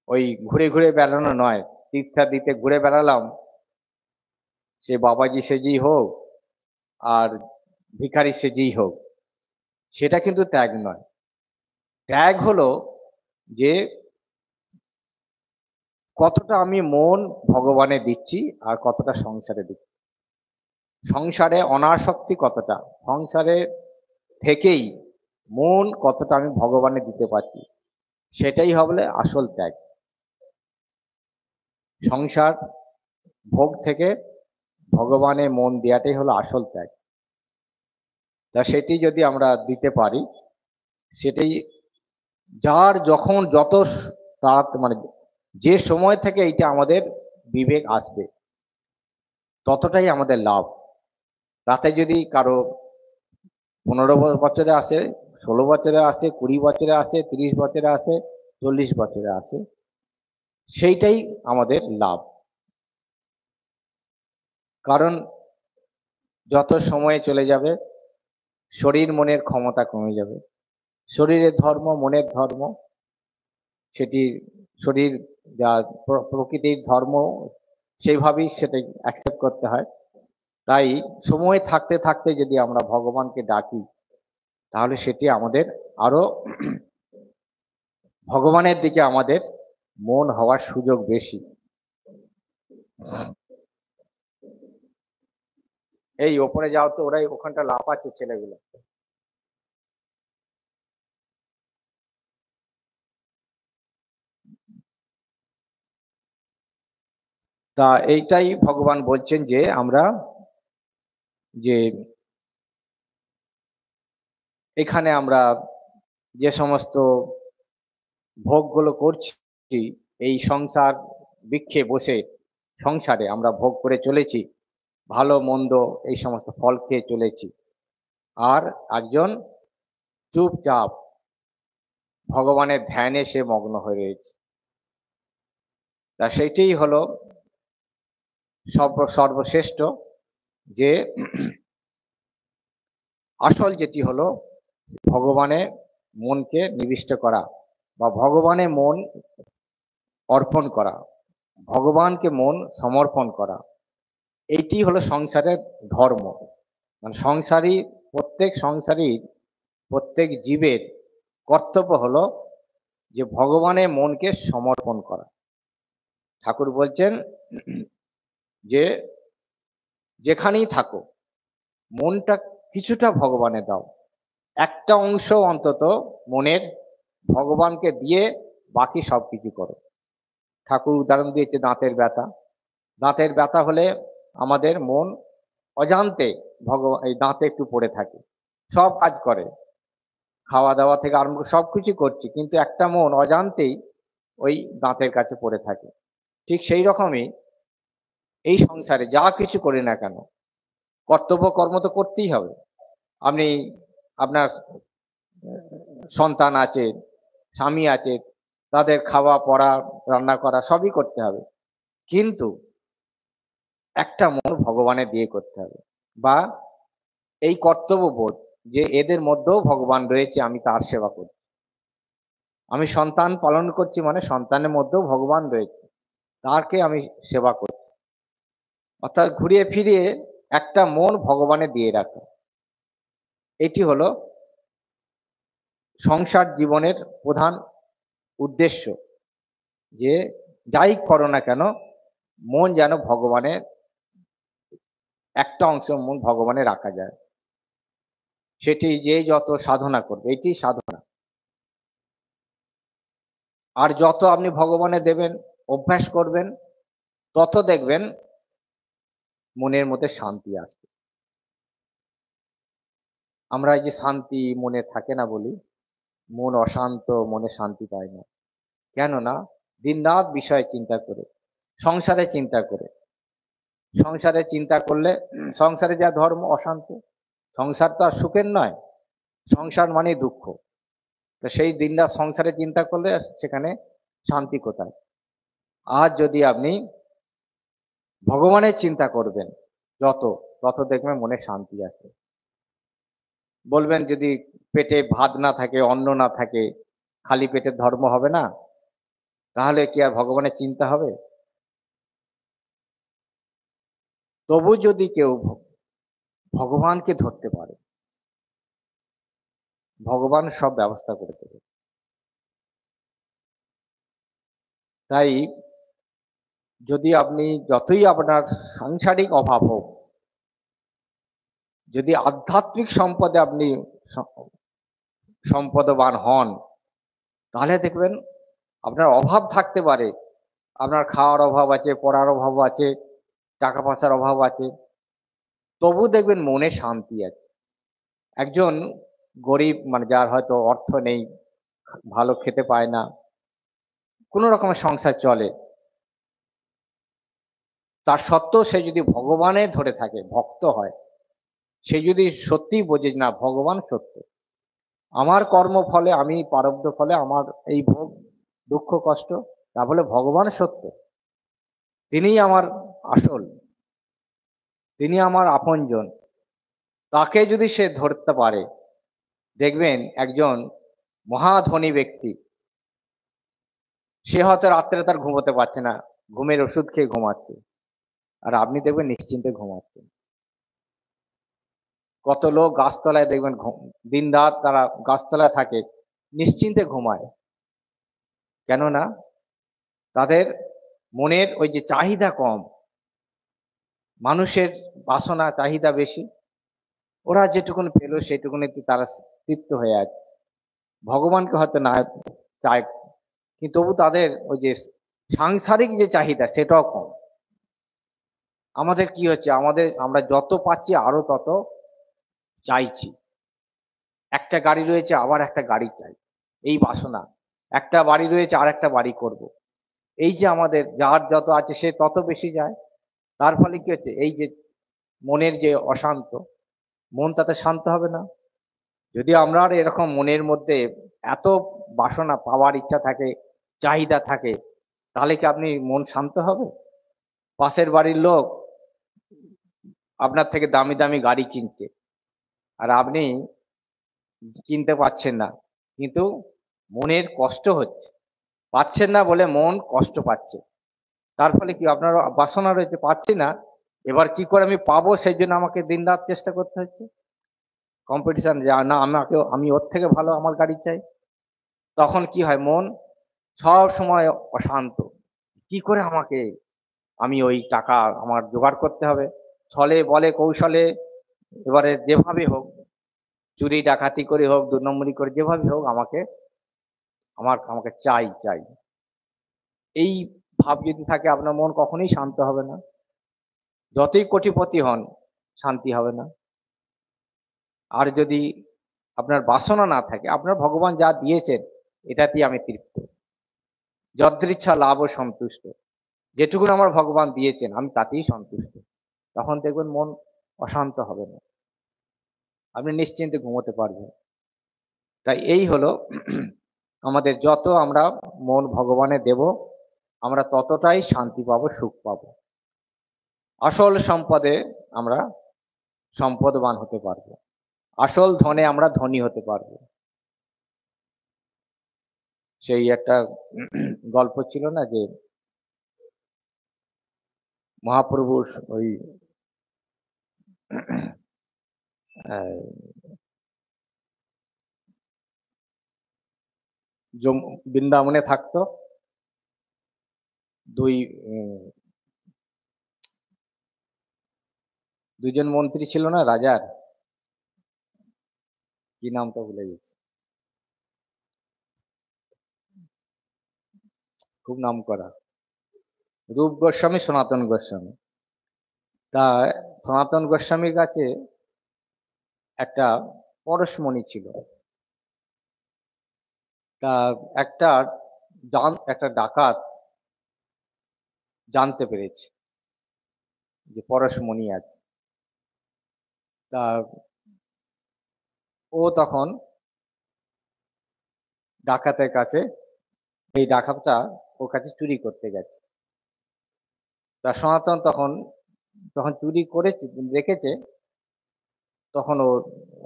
ওই ঘুরে ঘুরে বেড়ানো নয়, তীর্থাদিতে ঘুরে বেড়ালাম, সে বাবাজি সেজেই হোক আর ভিখারি সেজেই হোক, সেটা কিন্তু ত্যাগ নয়। ত্যাগ হলো যে কতটা আমি মন ভগবানে দিচ্ছি আর কতটা সংসারে দিচ্ছি, সংসারে অনাসক্তি কতটা, সংসারে থেকেই মন কতটা আমি ভগবানে দিতে পারছি, সেটাই হবে আসল ত্যাগ। সংসার ভোগ থেকে ভগবানে মন দেওয়াটাই হলো আসল ত্যাগ। তা সেটি যদি আমরা দিতে পারি, সেটাই যার যখন যত তার মানে যে সময় থেকে এইটা আমাদের বিবেক আসবে, ততটাই আমাদের লাভ। তাতে যদি কারো 15 বছরে আসে, 16 বছরে আসে, 20 বছরে আসে, 30 বছরে আসে, 40 বছরে আসে, সেইটাই আমাদের লাভ। কারণ যত সময় চলে যাবে শরীর মনের ক্ষমতা কমে যাবে। শরীরের ধর্ম মনের ধর্ম, সেটি শরীর যা প্রকৃতির ধর্ম, সেইভাবেই সেটা অ্যাকসেপ্ট করতে হয়। তাই সময় থাকতে থাকতে যদি আমরা ভগবানকে ডাকি, তাহলে সেটি আমাদের আরো ভগবানের দিকে আমাদের মন হওয়ার সুযোগ বেশি। এই ওপরে যাও তো, ওরাই ওখানটা লাফাচ্ছে ছেলেগুলো। তা এইটাই ভগবান বলছেন যে আমরা যে এখানে আমরা যে সমস্ত ভোগগুলো করছি, এই সংসার বৃক্ষে বসে সংসারে আমরা ভোগ করে চলেছি, ভালো মন্দ এই সমস্ত ফল খেয়ে চলেছি। আর একজন চুপচাপ ভগবানের ধ্যানে সে মগ্ন হয়ে রয়েছে। তা সেইটাই হলো সর্বশ্রেষ্ঠ, যে আসল যেটি হলো ভগবানের মনকে নিবিষ্ট করা, বা ভগবানের মন অর্পণ করা, ভগবানকে মন সমর্পণ করা। এইটি হলো সংসারের ধর্ম। মানে প্রত্যেক জীবের কর্তব্য হলো যে ভগবানের মনকে সমর্পণ করা। ঠাকুর বলছেন যে যেখানেই থাকো মনটা কিছুটা ভগবানে দাও, একটা অংশ অন্তত মনের ভগবানকে দিয়ে বাকি সবকিছু করো। ঠাকুর উদাহরণ দিয়েছে দাঁতের ব্যথা। দাঁতের ব্যথা হলে আমাদের মন অজান্তে এই দাঁতে একটু পড়ে থাকে, সব কাজ করে, খাওয়া দাওয়া থেকে আরম্ভ করে সবকিছু করছি, কিন্তু একটা মন অজান্তেই ওই দাঁতের কাছে পড়ে থাকে। ঠিক সেই রকমই এই সংসারে যা কিছু করি না কেন, কর্তব্য কর্ম তো করতেই হবে। আপনি আপনার সন্তান আছে, স্বামী আছে, তাদের খাওয়া পড়া রান্না করা সবই করতে হবে, কিন্তু একটা মন ভগবানের দিয়ে করতে হবে। বা এই কর্তব্য বোধ যে এদের মধ্যেও ভগবান রয়েছে, আমি তার সেবা করছি। আমি সন্তান পালন করছি মানে সন্তানের মধ্যেও ভগবান রয়েছে, তারকে আমি সেবা করছি। অর্থাৎ ঘুরিয়ে ফিরিয়ে একটা মন ভগবানে দিয়ে রাখা, এটি হলো সংসার জীবনের প্রধান উদ্দেশ্য। যে যাই করো না কেন মন যেন ভগবানের, একটা অংশ মন ভগবানে রাখা যায়। সেটি যে যত সাধনা করবে, এটি সাধনা। আর যত আপনি ভগবানে দেবেন, অভ্যাস করবেন, তত দেখবেন মনের মধ্যে শান্তি আসবে। আমরা এই যে শান্তি মনে থাকে না বলি, মন অশান্ত, মনে শান্তি পায় না। কেননা দিনরাত বিষয় চিন্তা করে, সংসারে চিন্তা করে, সংসারে চিন্তা করলে সংসারে যা ধর্ম অশান্ত। সংসার তো আর সুখের নয়, সংসার মানে দুঃখ। তো সেই দিনরাত সংসারে চিন্তা করলে সেখানে শান্তি কোথায়? আর যদি আপনি ভগবানের চিন্তা করবেন যত, তত দেখবেন মনে শান্তি আসে। বলবেন যদি পেটে ভাত না থাকে, অন্ন না থাকে, খালি পেটের ধর্ম হবে না, তাহলে কি আর ভগবানের চিন্তা হবে? তবু যদি কেউ ভগবানকে ধরতে পারে, ভগবান সব ব্যবস্থা করে দেবে। তাই যদি আপনি যতই আপনার সাংসারিক অভাব হোক, যদি আধ্যাত্মিক সম্পদে আপনি সম্পদবান হন, তাহলে দেখবেন আপনার অভাব থাকতে পারে, আপনার খাওয়ার অভাব আছে, পড়ার অভাব আছে, টাকা পয়সার অভাব আছে, তবু দেখবেন মনে শান্তি আছে। একজন গরিব, মানে যার হয়তো অর্থ নেই, ভালো খেতে পায় না, কোনো রকমের সংসার চলে, তার সত্ত্বেও সে যদি ভগবানের ধরে থাকে, ভক্ত হয়, সে যদি সত্যি বোঝে না ভগবান সত্য, আমার কর্ম ফলে, আমি প্রারব্ধ ফলে আমার এই ভোগ, দুঃখ, কষ্ট, তা বলে ভগবান সত্য, তিনিই আমার আসল, তিনি আমার আপনজন, তাকে যদি সে ধরতে পারে, দেখবেন একজন মহাধনী ব্যক্তি, সে হয়তো রাত্রে তার ঘুমোতে পারছে না, ঘুমের ওষুধ খেয়ে ঘুমাচ্ছে, আর আপনি দেখবেন নিশ্চিন্তে ঘুমাচ্ছেন। কত লোক গাছতলায় দেখবেন দিন রাত তারা গাছতলায় থাকে, নিশ্চিন্তে ঘুমায়, কেননা তাদের মনের ওই যে চাহিদা কম, মানুষের বাসনা চাহিদা বেশি, ওরা যেটুকুন পেলো সেটুকুনে তারা তৃপ্ত হয়ে আছে, ভগবানকে হয়তো না চায়, কিন্তু তবু তাদের ওই যে সাংসারিক যে চাহিদা সেটাও কম। আমাদের কি হচ্ছে, আমরা যত পাচ্ছি আরো তত চাইছি, একটা গাড়ি রয়েছে আবার একটা গাড়ি চাই, এই বাসনা, একটা বাড়ি রয়েছে আর একটা বাড়ি করব, এই যে আমাদের যার যত আছে সে তত বেশি যায়, তার ফলে কি হচ্ছে, এই যে মনের যে অশান্ত মন, তাতে শান্ত হবে না। যদি আমরা আর এরকম মনের মধ্যে এত বাসনা পাওয়ার ইচ্ছা থাকে, চাহিদা থাকে, তাহলে কি আপনি মন শান্ত হবে? পাশের বাড়ির লোক আপনার থেকে দামি দামি গাড়ি কিনছে, আর আপনি কিনতে পারছেন না, কিন্তু মনের কষ্ট হচ্ছে, পাচ্ছেন না বলে মন কষ্ট পাচ্ছে, তার ফলে কি আপনার বাসনা রয়েছে, পাচ্ছি না, এবার কি করে আমি পাবো, সেই জন্য আমাকে দিন রাত চেষ্টা করতে হচ্ছে, কম্পিটিশন, যে না আমি ওর থেকে ভালো আমার গাড়ি চাই। তখন কি হয়, মন সব সময় অশান্ত, কি করে আমি ওই টাকা আমার জোগাড় করতে হবে, ছলে বলে কৌশলে, এবারে যেভাবে হোক, চুরি ডাকাতি করে হোক, 2 নম্বরি করে, যেভাবে হোক আমাকে চাই চাই, এই ভাব যদি থাকে আপনার মন কখনোই শান্ত হবে না, যতই কোটিপতি হন শান্তি হবে না। আর যদি আপনার বাসনা না থাকে, আপনার ভগবান যা দিয়েছেন এটাতেই আমি তৃপ্ত, যদৃচ্ছা লাভ ও সন্তুষ্ট, যেটুকুন আমার ভগবান দিয়েছেন আমি তাতেই সন্তুষ্ট, তখন দেখবেন মন অশান্ত হবে না, আপনি নিশ্চিন্তে ঘুমোতে পারবেন। তাই এই হলো আমাদের, যত আমরা মন ভগবানে দেব, আমরা ততটাই শান্তি পাবো, সুখ পাবো, আসল সম্পদে আমরা সম্পদবান হতে পারবো, আসল ধনে আমরা ধনী হতে পারবো। সেই একটা গল্প ছিল না, যে মহাপ্রভুর ওই বৃন্দাবনে থাকতো দুই দুজন মন্ত্রী ছিল না রাজার, কি নামটা ভুলে গেছি, খুব নাম করা, রূপ গোস্বামী, সনাতন গোস্বামী। তা সনাতন গোস্বামীর কাছে একটা পরশমণি ছিল। তা একটা একটা ডাকাত জানতে পেরেছে যে পরশমণি আছে। তা ও তখন ডাকাতের কাছে, এই ডাকাতটা ওর কাছে চুরি করতে গেছে। তা সনাতন তখন তখন চুরি করেছে, দেখেছে, তখন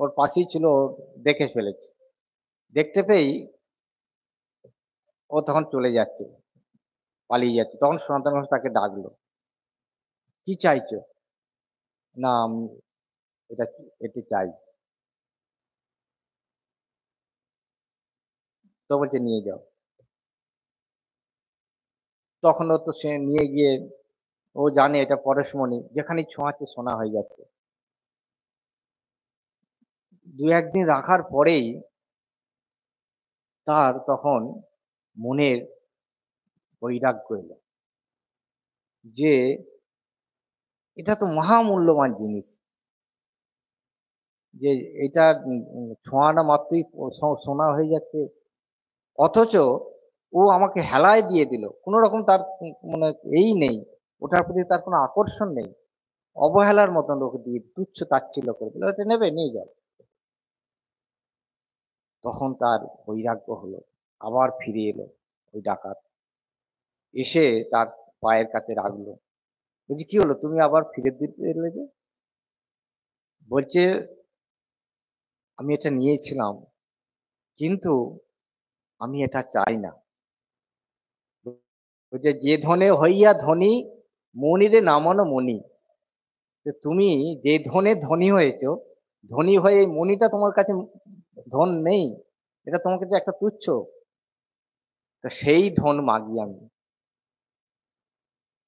ওর পাশেই ছিল, ও দেখে ফেলেছে, দেখতে পেয়েই ও তখন চলে যাচ্ছে, পালিয়ে যাচ্ছে। তখন সনাতন ঘোষ তাকে ডাকলো, কি চাইছো? না আমি এটা এটি চাই। তো বলছে নিয়ে যাও। তখন ও তো সে নিয়ে গিয়ে, ও জানে এটা পরশমণি, যেখানে ছোঁয়াচ্ছে সোনা হয়ে যাচ্ছে। 2-1 দিন রাখার পরেই তার তখন মনের বৈরাগ্য এলো, যে এটা তো মহামূল্যবান জিনিস, যে এটা ছোঁয়ানো মাত্রই সোনা হয়ে যাচ্ছে, অথচ ও আমাকে হেলায় দিয়ে দিল, কোনো রকম তার মানে এই নেই, ওটার প্রতি তার কোনো আকর্ষণ নেই, অবহেলার মতন লোক দিয়ে তুচ্ছ তাচ্ছিল্য করে দিল, ওটা নেবে নিয়ে যাও। তখন তার বৈরাগ্য হলো, আবার ফিরে এলো ওই ডাকাত, এসে তার পায়ের কাছে রাখলো। বলছি কি হলো, তুমি আবার ফিরে দিতে এলে যে? বলছে আমি এটা নিয়েছিলাম, কিন্তু আমি এটা চাই না। বলছে যে ধনে হইয়া ধনী, মনিরে নামানো মণি। তো তুমি যে ধনে ধনী হয়েছো, ধনী হয়ে এই মণিটা তোমার কাছে ধন নেই, এটা তোমার কাছে একটা তুচ্ছ। তো সেই ধন মাগি আমি,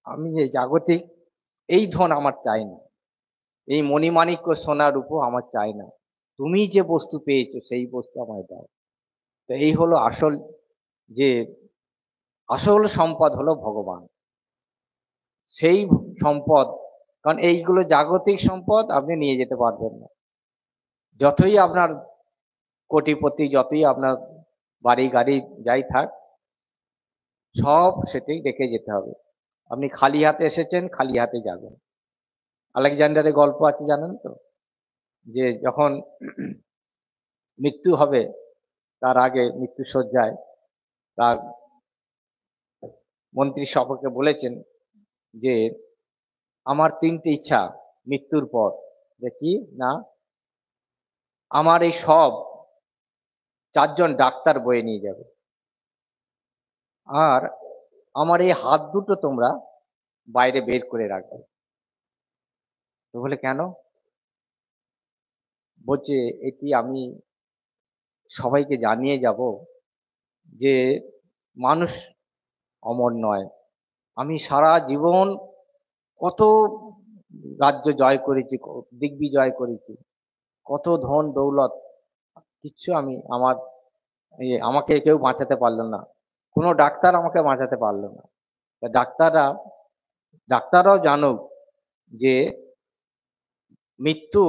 আমি এই জাগতিক এই ধন আমার চাই না, এই মণিমাণিক্য সোনা রূপো আমার চাই না, তুমি যে বস্তু পেয়েছো সেই বস্তু আমায় দাও। তো এই হলো আসল, যে আসল সম্পদ হলো ভগবান, সেই সম্পদ। কারণ এইগুলো জাগতিক সম্পদ আপনি নিয়ে যেতে পারবেন না, যতই আপনার কোটিপতি, যতই আপনার বাড়ি গাড়ি যাই থাক, সব সেটাই রেখে যেতে হবে। আপনি খালি হাতে এসেছেন, খালি হাতে যাবেন। আলেকজান্ডারের গল্প আছে জানেন তো, যে যখন মৃত্যু হবে, তার আগে মৃত্যু শয্যায় তার মন্ত্রী সকলকে বলেছেন যে আমার তিনটে ইচ্ছা মৃত্যুর পর, যে কি না, আমার এই সব চারজন ডাক্তার বয়ে নিয়ে যাবে, আর আমার এই হাত দুটো তোমরা বাইরে বের করে রাখবে। তো বলে কেন? বলছে এটি আমি সবাইকে জানিয়ে যাব যে মানুষ অমর নয়। আমি সারা জীবন কত রাজ্য জয় করেছি, দিগ্বিজয় করেছি, কত ধন দৌলত, কিচ্ছু আমি আমার আমাকে কেউ বাঁচাতে পারলো না, কোনো ডাক্তার আমাকে বাঁচাতে পারলো না। তা ডাক্তাররাও জানুক যে মৃত্যু,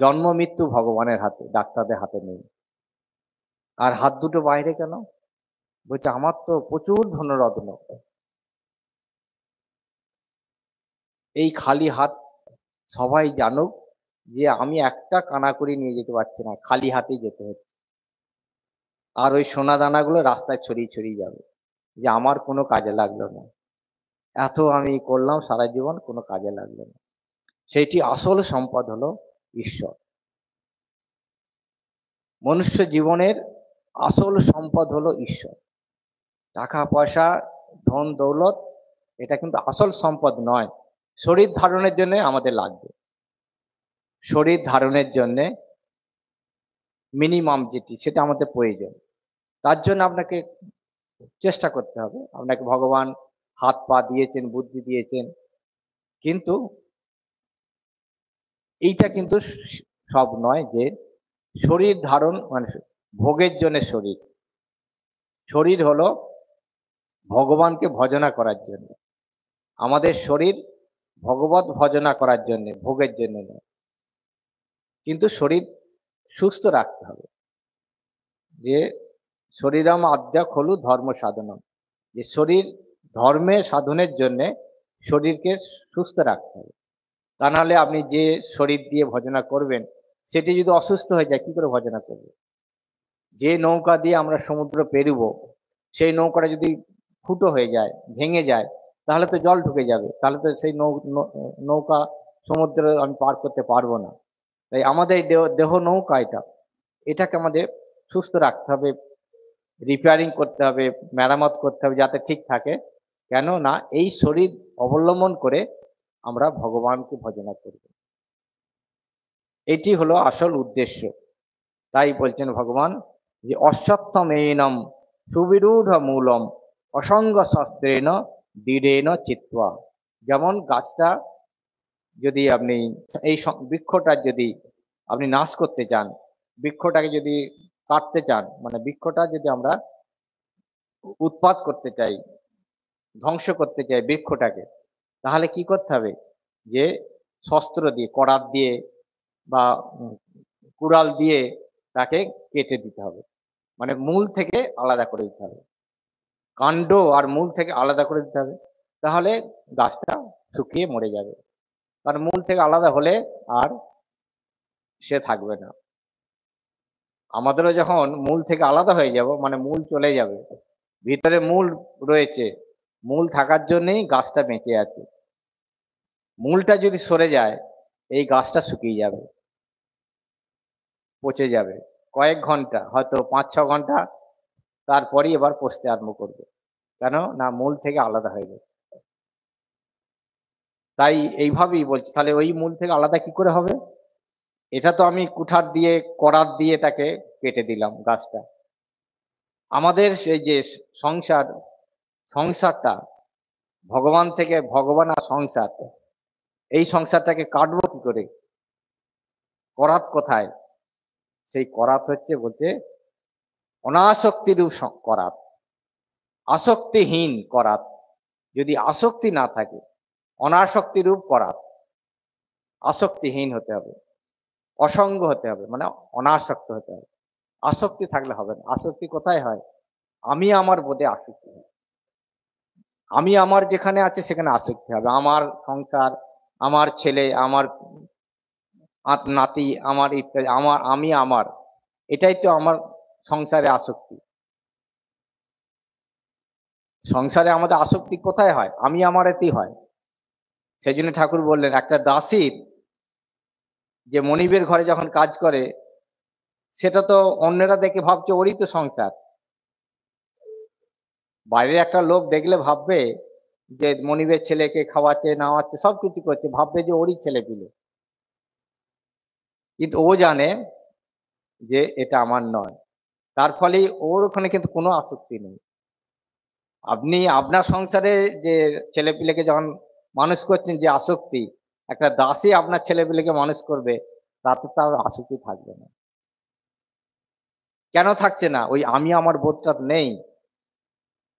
জন্ম মৃত্যু ভগবানের হাতে, ডাক্তারদের হাতে নেই। আর হাত দুটো বাইরে কেন? বলছে আমার তো প্রচুর ধনরত্ন, এই খালি হাত সবাই জানুক যে আমি একটা কানাকড়ি নিয়ে যেতে পারছি না, খালি হাতেই যেতে হচ্ছে। আর ওই সোনা দানাগুলো রাস্তায় ছড়িয়ে ছড়িয়ে যাবে, যে আমার কোনো কাজে লাগলো না, এত আমি করলাম সারা জীবন, কোনো কাজে লাগলো না। সেইটি আসল সম্পদ হলো ঈশ্বর। মনুষ্য জীবনের আসল সম্পদ হলো ঈশ্বর। টাকা পয়সা, ধন দৌলত, এটা কিন্তু আসল সম্পদ নয়। শরীর ধারণের জন্য আমাদের লাগবে, শরীর ধারণের জন্য মিনিমাম যেটি, সেটা আমাদের প্রয়োজন। তার জন্য আপনাকে চেষ্টা করতে হবে, আপনাকে ভগবান হাত পা দিয়েছেন, বুদ্ধি দিয়েছেন, কিন্তু এইটা কিন্তু সব নয় যে শরীর ধারণ মানে ভোগের জন্য শরীর। শরীর হলো ভগবানকে ভজনা করার জন্য, আমাদের শরীর ভগবত ভজনা করার জন্য, ভোগের জন্য নয়। কিন্তু শরীর সুস্থ রাখতে হবে, যে শরীরম আদ্যা খলু ধর্ম সাধনম, যে শরীর ধর্মের সাধনের জন্য শরীরকে সুস্থ রাখতে হবে। তা নাহলে আপনি যে শরীর দিয়ে ভজনা করবেন, সেটি যদি অসুস্থ হয়ে যায় কি করে ভজনা করবে? যে নৌকা দিয়ে আমরা সমুদ্র পেরুব, সেই নৌকাটা যদি ফুটো হয়ে যায়, ভেঙে যায়, তাহলে তো জল ঢুকে যাবে, তাহলে তো সেই নৌকা সমুদ্র আমি পার করতে পারবো না। তাই আমাদের দেহ নৌকা, এটাকে আমাদের সুস্থ রাখতে হবে, রিপেয়ারিং করতে হবে, মেরামত করতে হবে যাতে ঠিক থাকে। কেন না এই শরীর অবলম্বন করে আমরা ভগবানকে ভজনা করব, এটি হলো আসল উদ্দেশ্য। তাই বলছেন ভগবান যে অশ্বত্থমেনম সুবিরূঢ় মূলম অসঙ্গ শস্ত্রেণ দৃঢ়েন চিত্বা। যেমন গাছটা যদি আপনি এই বৃক্ষটার যদি আপনি নাশ করতে চান, বৃক্ষটাকে যদি কাটতে চান, মানে বৃক্ষটা যদি আমরা উৎপাত করতে চাই, ধ্বংস করতে চাই বৃক্ষটাকে, তাহলে কি করতে হবে? যে শস্ত্র দিয়ে, করাত দিয়ে বা কুড়াল দিয়ে তাকে কেটে দিতে হবে, মানে মূল থেকে আলাদা করে দিতে হবে, কাণ্ড আর মূল থেকে আলাদা করে দিতে হবে। তাহলে গাছটা শুকিয়ে মরে যাবে, কারণ মূল থেকে আলাদা হলে আর সে থাকবে না। আমাদেরও যখন মূল থেকে আলাদা হয়ে যাব, মানে মূল চলে যাবে, ভিতরে মূল রয়েছে, মূল থাকার জন্যই গাছটা বেঁচে আছে। মূলটা যদি সরে যায়, এই গাছটা শুকিয়ে যাবে, পচে যাবে, কয়েক ঘন্টা, হয়তো 5-6 ঘন্টা, তারপরই এবার পচতে আরম্ভ করবে। কেন না, মূল থেকে আলাদা হয়ে গেছে। তাই এইভাবেই বলছি, তাহলে ওই মূল থেকে আলাদা কি করে হবে? এটা তো আমি কুঠার দিয়ে, করাত দিয়ে তাকে কেটে দিলাম গাছটা। আমাদের এই যে সংসার, সংসারটা ভগবান থেকে, ভগবান আর সংসার, এই সংসারটাকে কাটবো কি করে? করাত কোথায়? সেই করাত হচ্ছে, বলছে অনাসক্তি রূপ করাত, আসক্তিহীন করাত। যদি আসক্তি না থাকে, অনাসক্তি রূপ করাত, আসক্তিহীন হতে হবে, অসঙ্গ হতে হবে, মানে অনাসক্ত হতে হবে। আসক্তি থাকলে হবে না। আসক্তি কোথায় হয়? আমি আমার বোধে আসক্তি হয়। আমি আমার যেখানে আছে সেখানে আসক্তি হবে। আমার সংসার, আমার ছেলে, আমার নাতি, আমার ইত্যাদি, আমার, আমি আমার, এটাই তো আমার সংসারে আসক্তি। সংসারে আমাদের আসক্তি কোথায় হয়? আমি আমার এতেই হয়। সেই জন্য ঠাকুর বললেন, একটা দাসীর যে মনিবের ঘরে যখন কাজ করে, সেটা তো অন্যরা দেখে ভাবছে ওরই তো সংসার। বাইরে একটা লোক দেখলে ভাববে যে মনিবের ছেলেকে খাওয়াচ্ছে, নাওয়াচ্ছে, সবকিছু করছে, ভাববে যে ওরই ছেলে পিলে। কিন্তু ও জানে যে এটা আমার নয়। তার ফলে ওর ওখানে কিন্তু কোনো আসক্তি নেই। আপনি আপনার সংসারে যে ছেলেপিলেকে যখন মানুষ করছেন, যে আসক্তি, একটা দাসী আপনার ছেলেপিলেকে মানুষ করবে, তাতে তার আসক্তি থাকবে না। কেন থাকছে না? ওই আমি আমার বোধটা নেই।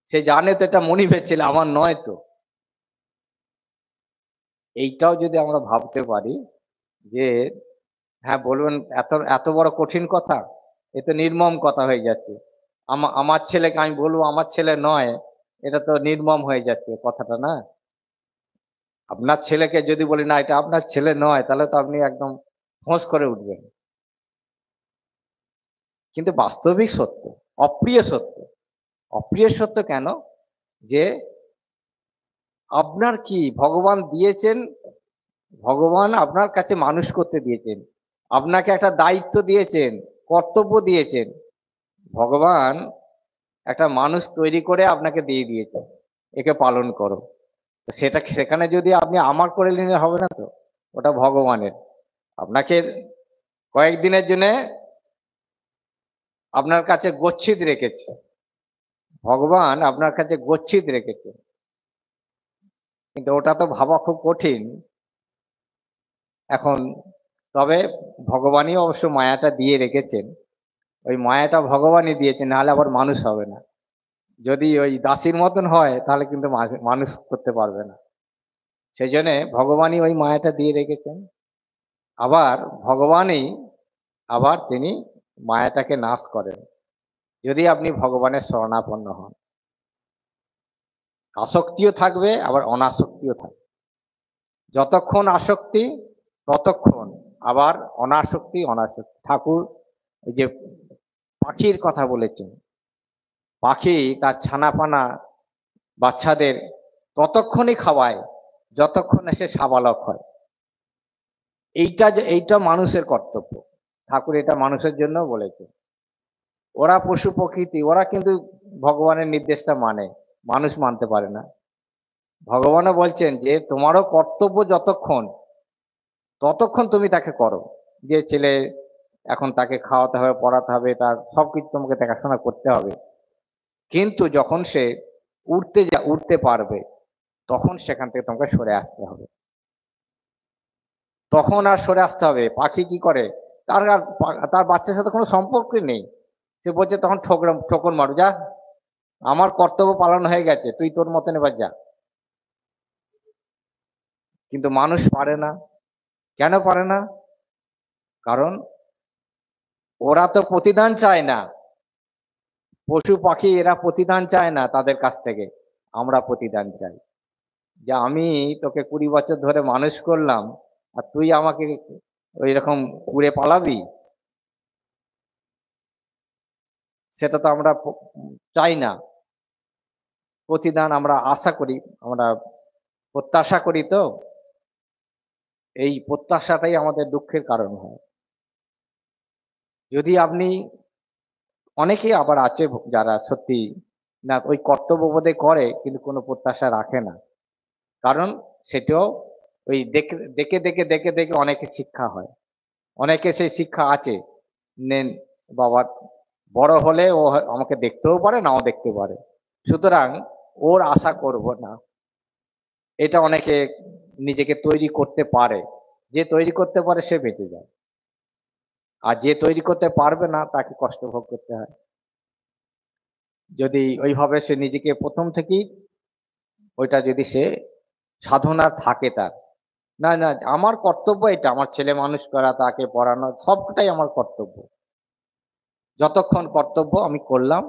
সে জানে তো এটা মনিবের ছেলে, আমার নয় তো। এইটাও যদি আমরা ভাবতে পারি যে, হ্যাঁ বলবেন এত এত বড় কঠিন কথা, এ তো নির্মম কথা হয়ে যাচ্ছে। আমার ছেলেকে আমি বলবো আমার ছেলে নয়, এটা তো নির্মম হয়ে যাচ্ছে কথাটা, না? আপনার ছেলেকে যদি বলি না এটা আপনার ছেলে নয়, তাহলে তো আপনি একদম ফোঁস করে উঠবেন। কিন্তু বাস্তবিক সত্য, অপ্রিয় সত্য। অপ্রিয় সত্য কেন? যে আপনার কি ভগবান দিয়েছেন, ভগবান আপনার কাছে মানুষ করতে দিয়েছেন, আপনাকে একটা দায়িত্ব দিয়েছেন, কর্তব্য দিয়েছেন। ভগবান একটা মানুষ তৈরি করে আপনাকে দিয়ে দিয়েছে, একে পালন করো। সেটা, সেখানে যদি আপনি আমার করে নিলে হবে না তো, ওটা ভগবানের। আপনাকে কয়েকদিনের জন্য আপনার কাছে গচ্ছিত রেখেছে, ভগবান আপনার কাছে গচ্ছিত রেখেছে। কিন্তু ওটা তো ভাবা খুব কঠিন এখন। তবে ভগবানই অবশ্য মায়াটা দিয়ে রেখেছেন, ওই মায়াটা ভগবানই দিয়েছেন, নাহলে আবার মানুষ হবে না। যদি ওই দাসীর মতন হয় তাহলে কিন্তু মানুষ করতে পারবে না। সেই জন্য ভগবানই ওই মায়াটা দিয়ে রেখেছেন। আবার ভগবানই, আবার তিনি মায়াটাকে নাশ করেন, যদি আপনি ভগবানের শরণাপন্ন হন। আসক্তিও থাকবে, আবার অনাসক্তিও থাকবে। যতক্ষণ আসক্তি ততক্ষণ, আবার অনাসক্তি, অনাসক্তি। ঠাকুর এই যে পাখির কথা বলেছেন, পাখি তার ছানাপানা বাচ্চাদের ততক্ষণই খাওয়ায় যতক্ষণ সে সাবালক হয়। এইটা মানুষের কর্তব্য। ঠাকুর এটা মানুষের জন্য বলেছে। ওরা পশু প্রকৃতি, ওরা কিন্তু ভগবানের নির্দেশটা মানে, মানুষ মানতে পারে না। ভগবানও বলছেন যে তোমারও কর্তব্য যতক্ষণ, ততক্ষণ তুমি তাকে করো। যে ছেলে, এখন তাকে খাওয়াতে হবে, পড়াতে হবে, তার সবকিছু তোমাকে দেখাশোনা করতে হবে। কিন্তু যখন সে উঠতে পারবে, তখন সেখান থেকে তোমাকে সরে আসতে হবে। তখন আর সরে আসতে হবে। পাখি কি করে, তার বাচ্চার সাথে কোনো সম্পর্কই নেই। সে বলছে তখন ঠোকর মারু, যা, আমার কর্তব্য পালন হয়ে গেছে, তুই তোর মতন এবার যা। কিন্তু মানুষ পারে না। কেন পারে না? কারণ ওরা তো প্রতিদান চায় না। পশু পাখি এরা প্রতিদান চায় না তাদের কাছ থেকে, আমরা প্রতিদান চাই। যে আমি তোকে 20 বছর ধরে মানুষ করলাম, আর তুই আমাকে ওই রকম উড়ে পালাবি? সেটা তো আমরা চাই না। প্রতিদান আমরা আশা করি, আমরা প্রত্যাশা করি। তো এই প্রত্যাশাটাই আমাদের দুঃখের কারণ হয়। যদি আপনি, অনেকেই আবার আছে যারা সত্যি না ওই কর্তব্যবোধে করে কিন্তু কোনো প্রত্যাশা রাখে না। কারণ সেটাও ওই দেখে দেখে দেখে দেখে দেখে অনেকে শিক্ষা হয়, অনেকে সেই শিক্ষা আছে। নেন বাবা, বড় হলে ও আমাকে দেখতেও পারে, নাও দেখতে পারে, সুতরাং ওর আশা করব না। এটা অনেকে নিজেকে তৈরি করতে পারে। যে তৈরি করতে পারে সে বেঁচে যায়, আর যে তৈরি করতে পারবে না তাকে কষ্ট ভোগ করতে হয়। যদি ওইভাবে সে নিজেকে প্রথম থেকেই ওইটা যদি সে সাধনা থাকে তার, না না আমার কর্তব্য এটা, আমার ছেলে মানুষ করা, তাকে পড়ানো, সবটাই আমার কর্তব্য। যতক্ষণ কর্তব্য আমি করলাম,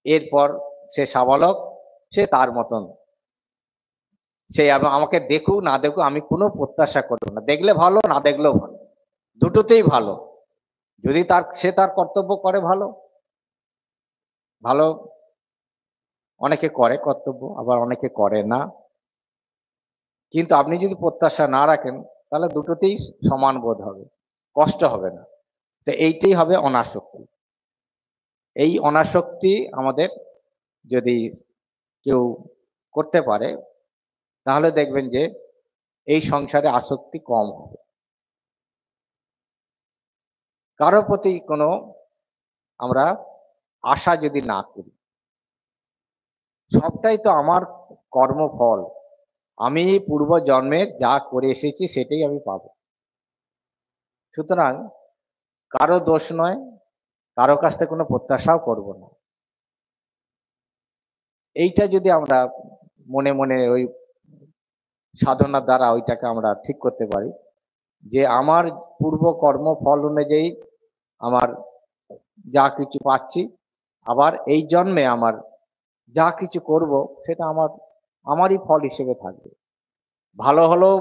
এরপর সে সাবালক, সে তার মতন, সে আমাকে দেখুক না দেখুক আমি কোনো প্রত্যাশা করবো না। দেখলে ভালো, না দেখলেও ভালো, দুটোতেই ভালো। যদি সে তার কর্তব্য করে, ভালো ভালো। অনেকে করে কর্তব্য, আবার অনেকে করে না। কিন্তু আপনি যদি প্রত্যাশা না রাখেন, তাহলে দুটোতেই সমান বোধ হবে, কষ্ট হবে না। তো এইটাই হবে অনাসক্তি। এই অনাসক্তি আমাদের যদি কেউ করতে পারে, তাহলে দেখবেন যে এই সংসারে আসক্তি কম হবে। কারো প্রতি কোনো আমরা আশা যদি না করি, সবটাই তো আমার কর্মফল, আমি পূর্ব জন্মের যা করে এসেছি সেটাই আমি পাবো। সুতরাং কারো দোষ নয়, কারো কাছ থেকে কোনো প্রত্যাশাও করব না। এইটা যদি আমরা মনে মনে ওই সাধনার দ্বারা ওইটাকে আমরা ঠিক করতে পারি, যে আমার পূর্ব কর্ম ফল অনুযায়ী আমার যা কিছু পাচ্ছি, আবার এই জন্মে আমার যা কিছু করব সেটা আমারই ফল হিসেবে থাকবে। ভালো হলেও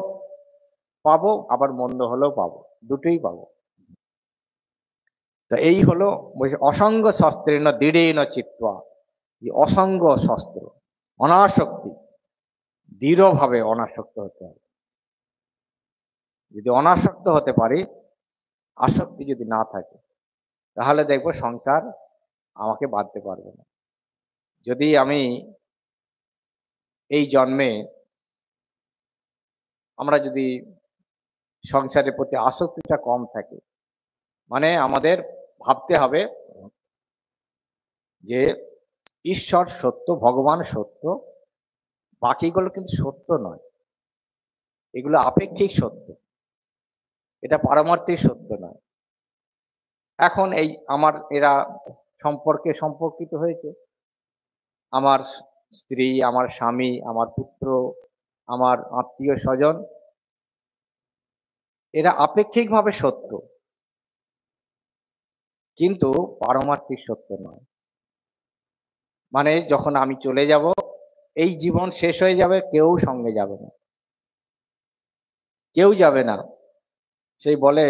পাবো, আবার মন্দ হলেও পাবো, দুটোই পাবো। তো এই হলো অসঙ্গ শস্ত্রেণ দৃঢ়েন চিত্বা। এই অসঙ্গ শস্ত্র, অনাসক্তি, দৃঢ়ভাবে অনাসক্ত হতে হবে। যদি অনাসক্ত হতে পারি, আসক্তি যদি না থাকে, তাহলে দেখবো সংসার আমাকে বাঁধতে পারবে না। যদি আমি এই জন্মে আমরা যদি সংসারের প্রতি আসক্তিটা কম থাকে, মানে আমাদের ভাবতে হবে যে ঈশ্বর সত্য, ভগবান সত্য, বাকিগুলো কিন্তু সত্য নয়, এগুলো আপেক্ষিক সত্য, এটা পারমার্থিক সত্য নয়। এখন এই আমার এরা সম্পর্কিত হয়েছে, আমার স্ত্রী, আমার স্বামী, আমার পুত্র, আমার আত্মীয় স্বজন, এরা আপেক্ষিকভাবে সত্য, কিন্তু পারমার্থিক সত্য নয়। মানে যখন আমি চলে যাব, এই জীবন শেষ হয়ে যাবে, কেউ সঙ্গে যাবে না, কেউ যাবে না। সেই বলে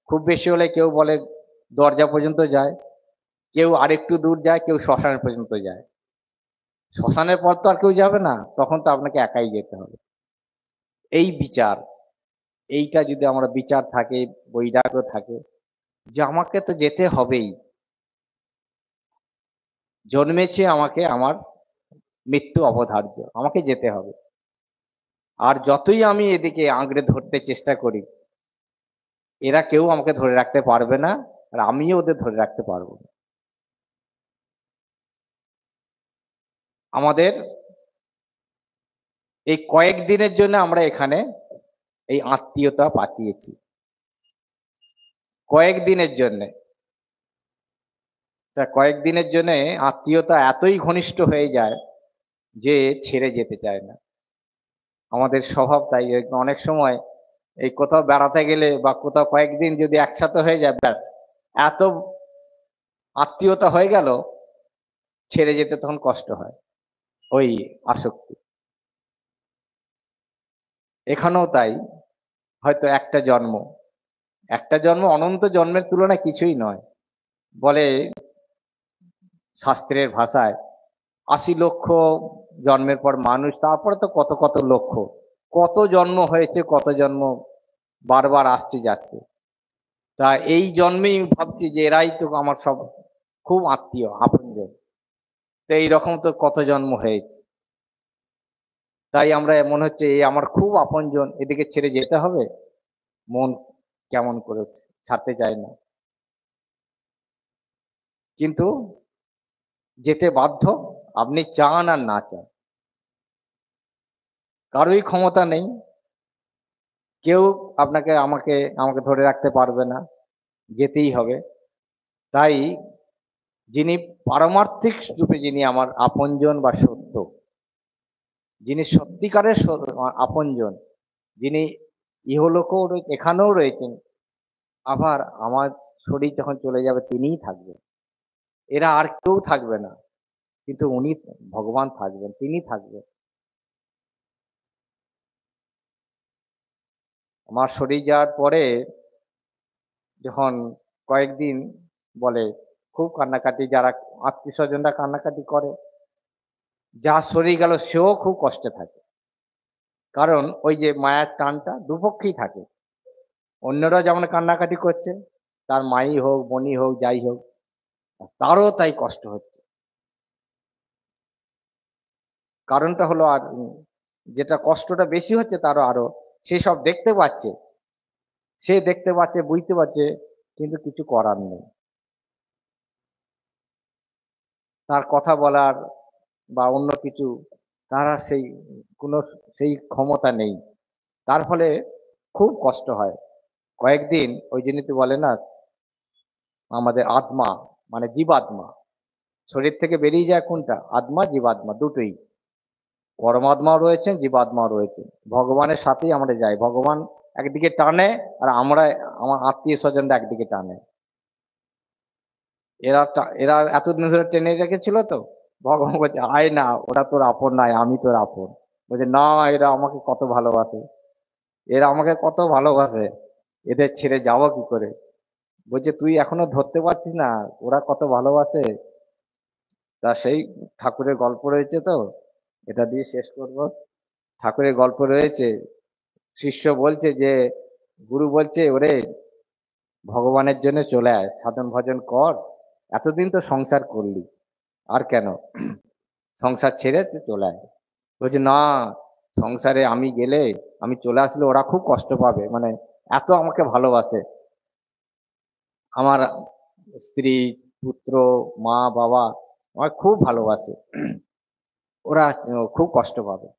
খুব বেশি হলে কেউ বলে দরজা পর্যন্ত যায়, কেউ আরেকটু দূর যায়, কেউ শ্মশান পর্যন্ত যায়। শ্মশানের পর তো আর কেউ যাবে না, তখন তো আপনাকে একাই যেতে হবে। এই বিচার, এইটা যদি আমরা বিচার থাকে, বৈরাগ্য থাকে, যে আমাকে তো যেতে হবেই, জন্মেছি আমাকে, আমার মৃত্যু অবধার্য, আমাকে যেতে হবে। আর যতই আমি এদিকে আঁকড়ে ধরতে চেষ্টা করি, এরা কেউ আমাকে ধরে রাখতে পারবে না, আর আমিও ওদের ধরে রাখতে পারবো না। আমাদের এই কয়েকদিনের জন্য আমরা এখানে এই আত্মীয়তা পাঠিয়েছি, কয়েকদিনের জন্য। তা কয়েকদিনের জন্য আত্মীয়তা এতই ঘনিষ্ঠ হয়ে যায় যে ছেড়ে যেতে চায় না। আমাদের স্বভাব তাই। অনেক সময় এই কোথাও বেড়াতে গেলে বা কোথাও কয়েকদিন যদি একসাথে হয়ে যায়, ব্যাস এত আত্মীয়তা হয়ে গেল, ছেড়ে যেতে তখন কষ্ট হয়, ওই আসক্তি। এখানেও তাই, হয়তো একটা জন্ম অনন্ত জন্মের তুলনায় কিছুই নয়। বলে শাস্ত্রের ভাষায় 80 লক্ষ জন্মের পর মানুষ, তারপরে তো কত কত লক্ষ, কত জন্ম হয়েছে, কত জন্ম বারবার আসছে যাচ্ছে। তা এই জন্মেই ভাবছি যে এরাই তো আমার সব খুব আত্মীয় আপনজন। তো এইরকম তো কত জন্ম হয়েছে, তাই আমরা মনে হচ্ছে এই আমার খুব আপনজন, এদিকে ছেড়ে যেতে হবে, মন কেমন করে ছাড়তে চায় না, কিন্তু যেতে বাধ্য, আপনি চান আর না চান। কারোই ক্ষমতা নেই, কেউ আপনাকে আমাকে আমাকে ধরে রাখতে পারবে না, যেতেই হবে। তাই যিনি পারমার্থিক রূপে যিনি আমার আপনজন বা সত্য, যিনি সত্যিকারের আপনজন, যিনি ইহলোকেও এখানেও রয়েছেন, আবার আমার শরীর যখন চলে যাবে তিনিই থাকবেন, এরা আর কেউ থাকবে না, কিন্তু উনি ভগবান থাকবেন, তিনি থাকবেন। আমার শরীর যাওয়ার পরে যখন কয়েকদিন বলে খুব কান্নাকাটি, যারা আত্মীয় স্বজনরা কান্নাকাটি করে, যা শরীর গেল সেও খুব কষ্টে থাকে। কারণ ওই যে মায়ার টানটা দুপক্ষেই থাকে, অন্যরা যেমন কান্নাকাটি করছে, তার মাই হোক বোনই হোক যাই হোক, তারও তাই কষ্ট হচ্ছে। কারণটা হলো, আর যেটা কষ্টটা বেশি হচ্ছে তারও আরো, সে সব দেখতে পাচ্ছে, সে দেখতে পাচ্ছে বুঝতে পারছে, কিন্তু কিছু করার নেই, তার কথা বলার বা অন্য কিছু, তারা সেই কোনো সেই ক্ষমতা নেই। তার ফলে খুব কষ্ট হয় কয়েকদিন। ওই জন্য তো বলে না, আমাদের আত্মা মানে জীবাত্মা, শরীর থেকে বেরিয়ে যায় কোনটা, আত্মা জীবাত্মা দুটোই, পরমাত্মাও রয়েছেন জীবাত্মাও রয়েছে, ভগবানের সাথেই আমরা যাই, ভগবান একদিকে টানে আর আমরা আমার আত্মীয় স্বজনরা একদিকে টানে। এরা এতদিন ধরে টেনে রেখেছিল, তো ভগবান বলছে আয় না, ওরা তোর আপন নাই, আমি তোর আপন। বলছে না, এরা আমাকে কত ভালোবাসে, এরা আমাকে কত ভালোবাসে, এদের ছেড়ে যাবো কি করে। বলছে তুই এখনো ধরতে পারছিস না ওরা কত ভালোবাসে। তা সেই ঠাকুরের গল্প রয়েছে, তো এটা দিয়ে শেষ করব। ঠাকুরের গল্প রয়েছে, শিষ্য বলছে যে, গুরু বলছে ওরে ভগবানের জন্য চলে আয়, সাধন ভজন কর, এতদিন তো সংসার করলি, আর কেন সংসার ছেড়ে তুই চলে আয়। বলছে না, সংসারে আমি গেলে, আমি চলে আসলে ওরা খুব কষ্ট পাবে, মানে এত আমাকে ভালোবাসে, আমার স্ত্রী পুত্র মা বাবা আমার খুব ভালোবাসে, ওরা খুব কষ্ট পাবে,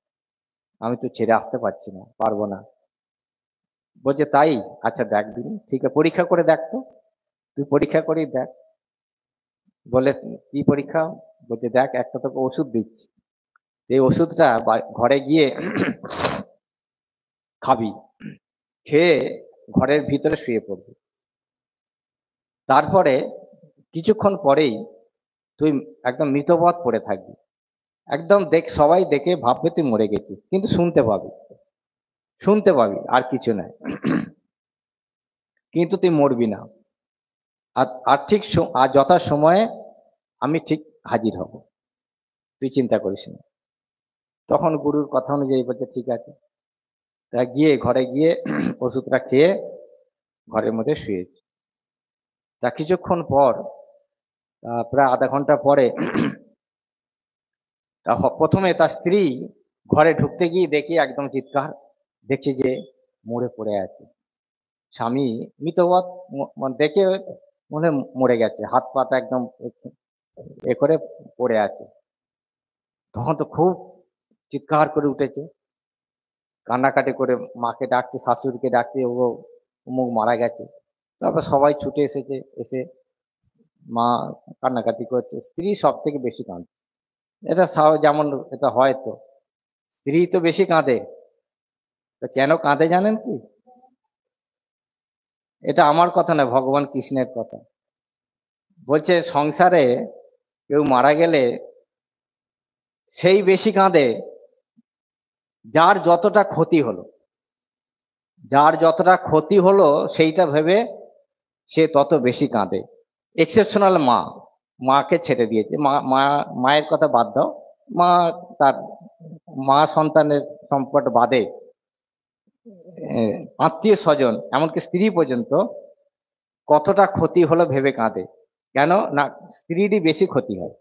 আমি তো ছেড়ে আসতে পারছি না, পারবো না। বলছে তাই, আচ্ছা দেখ দিন, ঠিক আছে পরীক্ষা করে দেখ তো, তুই পরীক্ষা করেই দেখ। বলে কি পরীক্ষা? বলছে দেখ, একটা তোকে ওষুধ দিচ্ছি, এই ওষুধটা ঘরে গিয়ে খাবি, খেয়ে ঘরের ভিতরে শুয়ে পড়বি, তারপরে কিছুক্ষণ পরেই তুই একদম মৃতবৎ পড়ে থাকবি, একদম সবাই দেখে ভাববে তুই মরে গেছিস, কিন্তু শুনতে পাবি আর কিছু নাই, কিন্তু তুই মরবি না। আর আর ঠিক আর যথা সময়ে আমি ঠিক হাজির হব, তুই চিন্তা করিস না। তখন গুরুর কথা অনুযায়ী বলছে ঠিক আছে। তা গিয়ে ঘরে গিয়ে ওষুধটা খেয়ে ঘরের মধ্যে শুয়েছে। তা কিছুক্ষণ পর, প্রায় আধা ঘন্টা পরে, তা প্রথমে তার স্ত্রী ঘরে ঢুকতে গিয়ে দেখি একদম চিৎকার, দেখছে যে মরে পড়ে আছে, স্বামী মৃতবৎ, দেখে মনে হয় মরে গেছে, হাত পাটা একদম এ করে পড়ে আছে। তখন তো খুব চিৎকার করে উঠেছে, কান্নাকাটি করে মাকে ডাকছে, শাশুড়িকে ডাকছে, ও অমুক মারা গেছে। তারপর সবাই ছুটে এসেছে, এসে মা কান্নাকাটি করছে, স্ত্রী সব থেকে বেশি কাঁদছে। এটা যেমন এটা হয়, তো স্ত্রী তো বেশি কাঁদে। তো কেন কাঁদে জানেন কি? এটা আমার কথা না, ভগবান কৃষ্ণের কথা। বলছে সংসারে কেউ মারা গেলে সেই বেশি কাঁদে যার যতটা ক্ষতি হলো। যার যতটা ক্ষতি হলো সেইটা ভেবে সে তত বেশি কাঁদে। এক্সেপশনাল মা, মাকে ছেড়ে দিয়েছে, মায়ের কথা বাদ দাও, মা তার মা সন্তানের সম্পর্ক বাদে আত্মীয় স্বজন এমনকি স্ত্রী পর্যন্ত কতটা ক্ষতি হলো ভেবে কাঁদে। কেন না, স্ত্রীরই বেশি ক্ষতি হয়।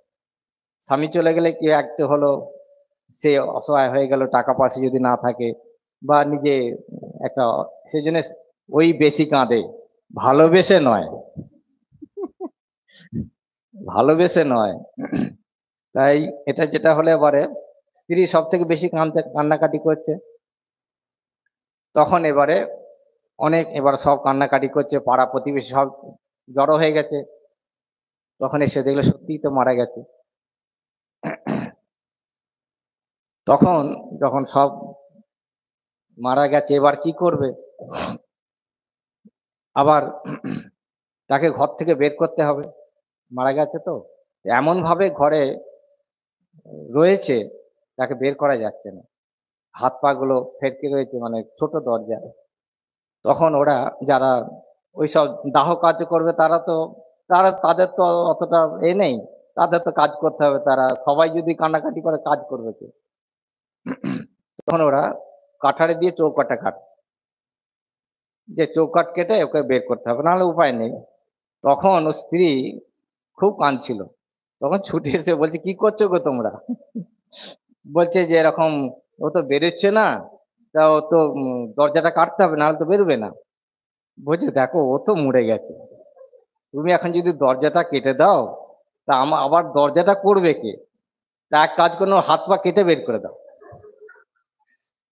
স্বামী চলে গেলে কি একটা হলো, সে অসহায় হয়ে গেল, টাকা পয়সা যদি না থাকে বা নিজে একটা, সেই জন্য ওই বেশি কাঁদে, ভালোবেসে নয়, ভালোবেসে নয়। তাই এটা যেটা হলে এবারে স্ত্রী সব থেকে বেশি কান্নাকাটি করছে। তখন এবারে এবার সব কান্নাকাটি করছে, পাড়া প্রতিবেশী সব জড়ো হয়ে গেছে। তখন এসে দেখলে সত্যিই তো মারা গেছে। তখন যখন সব মারা গেছে, এবার কি করবে? আবার তাকে ঘর থেকে বের করতে হবে, মারা গেছে তো, এমন ভাবে ঘরে রয়েছে তাকে বের করা যাচ্ছে না, হাত পা গুলো ফেটকে রয়েছে, মানে ছোট দরজা। তখন ওরা যারা ওইসব দাহ কাজ করবে, তাদের তো অতটা নেই, তাদের তো কাজ করতে হবে, তারা সবাই যদি কান্নাকাটি করে কাজ করবে কে? তখন ওরা কাঠারি দিয়ে চৌকাটা কাটছে, যে চৌকাট কেটে ওকে বের করতে হবে, নাহলে উপায় নেই। তখন ও স্ত্রী খুব কাঁদছিল, তখন ছুটে এসে বলছে, কি করছো গো তোমরা? বলছে যে এরকম, ও তো বেরোচ্ছে না, তা ও তো দরজাটা কাটতে হবে, নাহলে তো বেরোবে না। বলছে দেখো, ও তো মরে গেছে, তুমি এখন যদি দরজাটা কেটে দাও, তা আবার দরজাটা করবে কে? তা এক কাজ করো, ওর হাত পা কেটে বের করে দাও,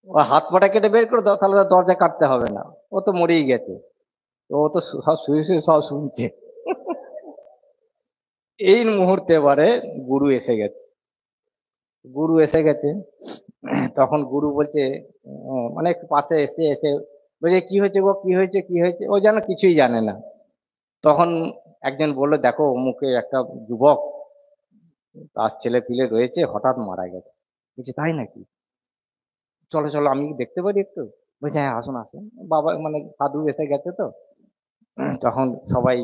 ও হাত পাটা কেটে বের করে দাও, তাহলে তো দরজা কাটতে হবে না, ও তো মরেই গেছে। তো ও তো সব শুয়ে শুয়ে সব শুনছে। এই মুহূর্তে এবারে গুরু এসে গেছে, গুরু এসে গেছে। তখন গুরু বলছে, মানে একটু পাশে এসে বলছে, কি হয়েছে গো, কি হয়েছে, কি হয়েছে? ও যেন কিছুই জানে না। তখন একজন বললো, দেখো মুখে একটা যুবক, তার ছেলে পিলে রয়েছে, হঠাৎ মারা গেছে। বলছে তাই নাকি? চলো চলো, আমি কি দেখতে পারি একটু? বলছে হ্যাঁ, আসুন আসুন। বাবা মানে সাধু এসে গেছে তো। তখন সবাই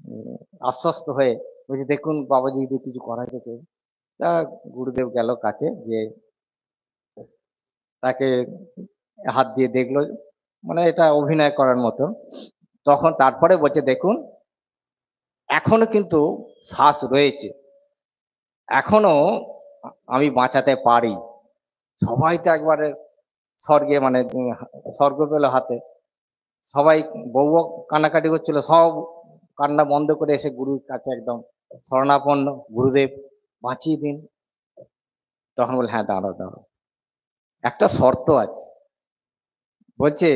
উম, আশ্বস্ত হয়ে বলছে, দেখুন বাবাজি, যদি কিছু করা যেত। তা গুরুদেব গেল কাছে, যে তাকে হাত দিয়ে দেখলো, মানে এটা অভিনয় করার মতো। তখন তারপরে বলছে, দেখুন এখনো কিন্তু শ্বাস রয়েছে, এখনো আমি বাঁচাতে পারি। সবাই তো একবারে স্বর্গে, মানে স্বর্গ পেল হাতে। সবাই, বউও কান্নাকাটি করছিল, সব কান্না বন্ধ করে এসে গুরুর কাছে একদম শরণাপন্ন, গুরুদেব বাঁচিয়ে দিন। তখন বলে, হ্যাঁ দাঁড়াও দাঁড়াও, একটা শর্ত আছে। বলছে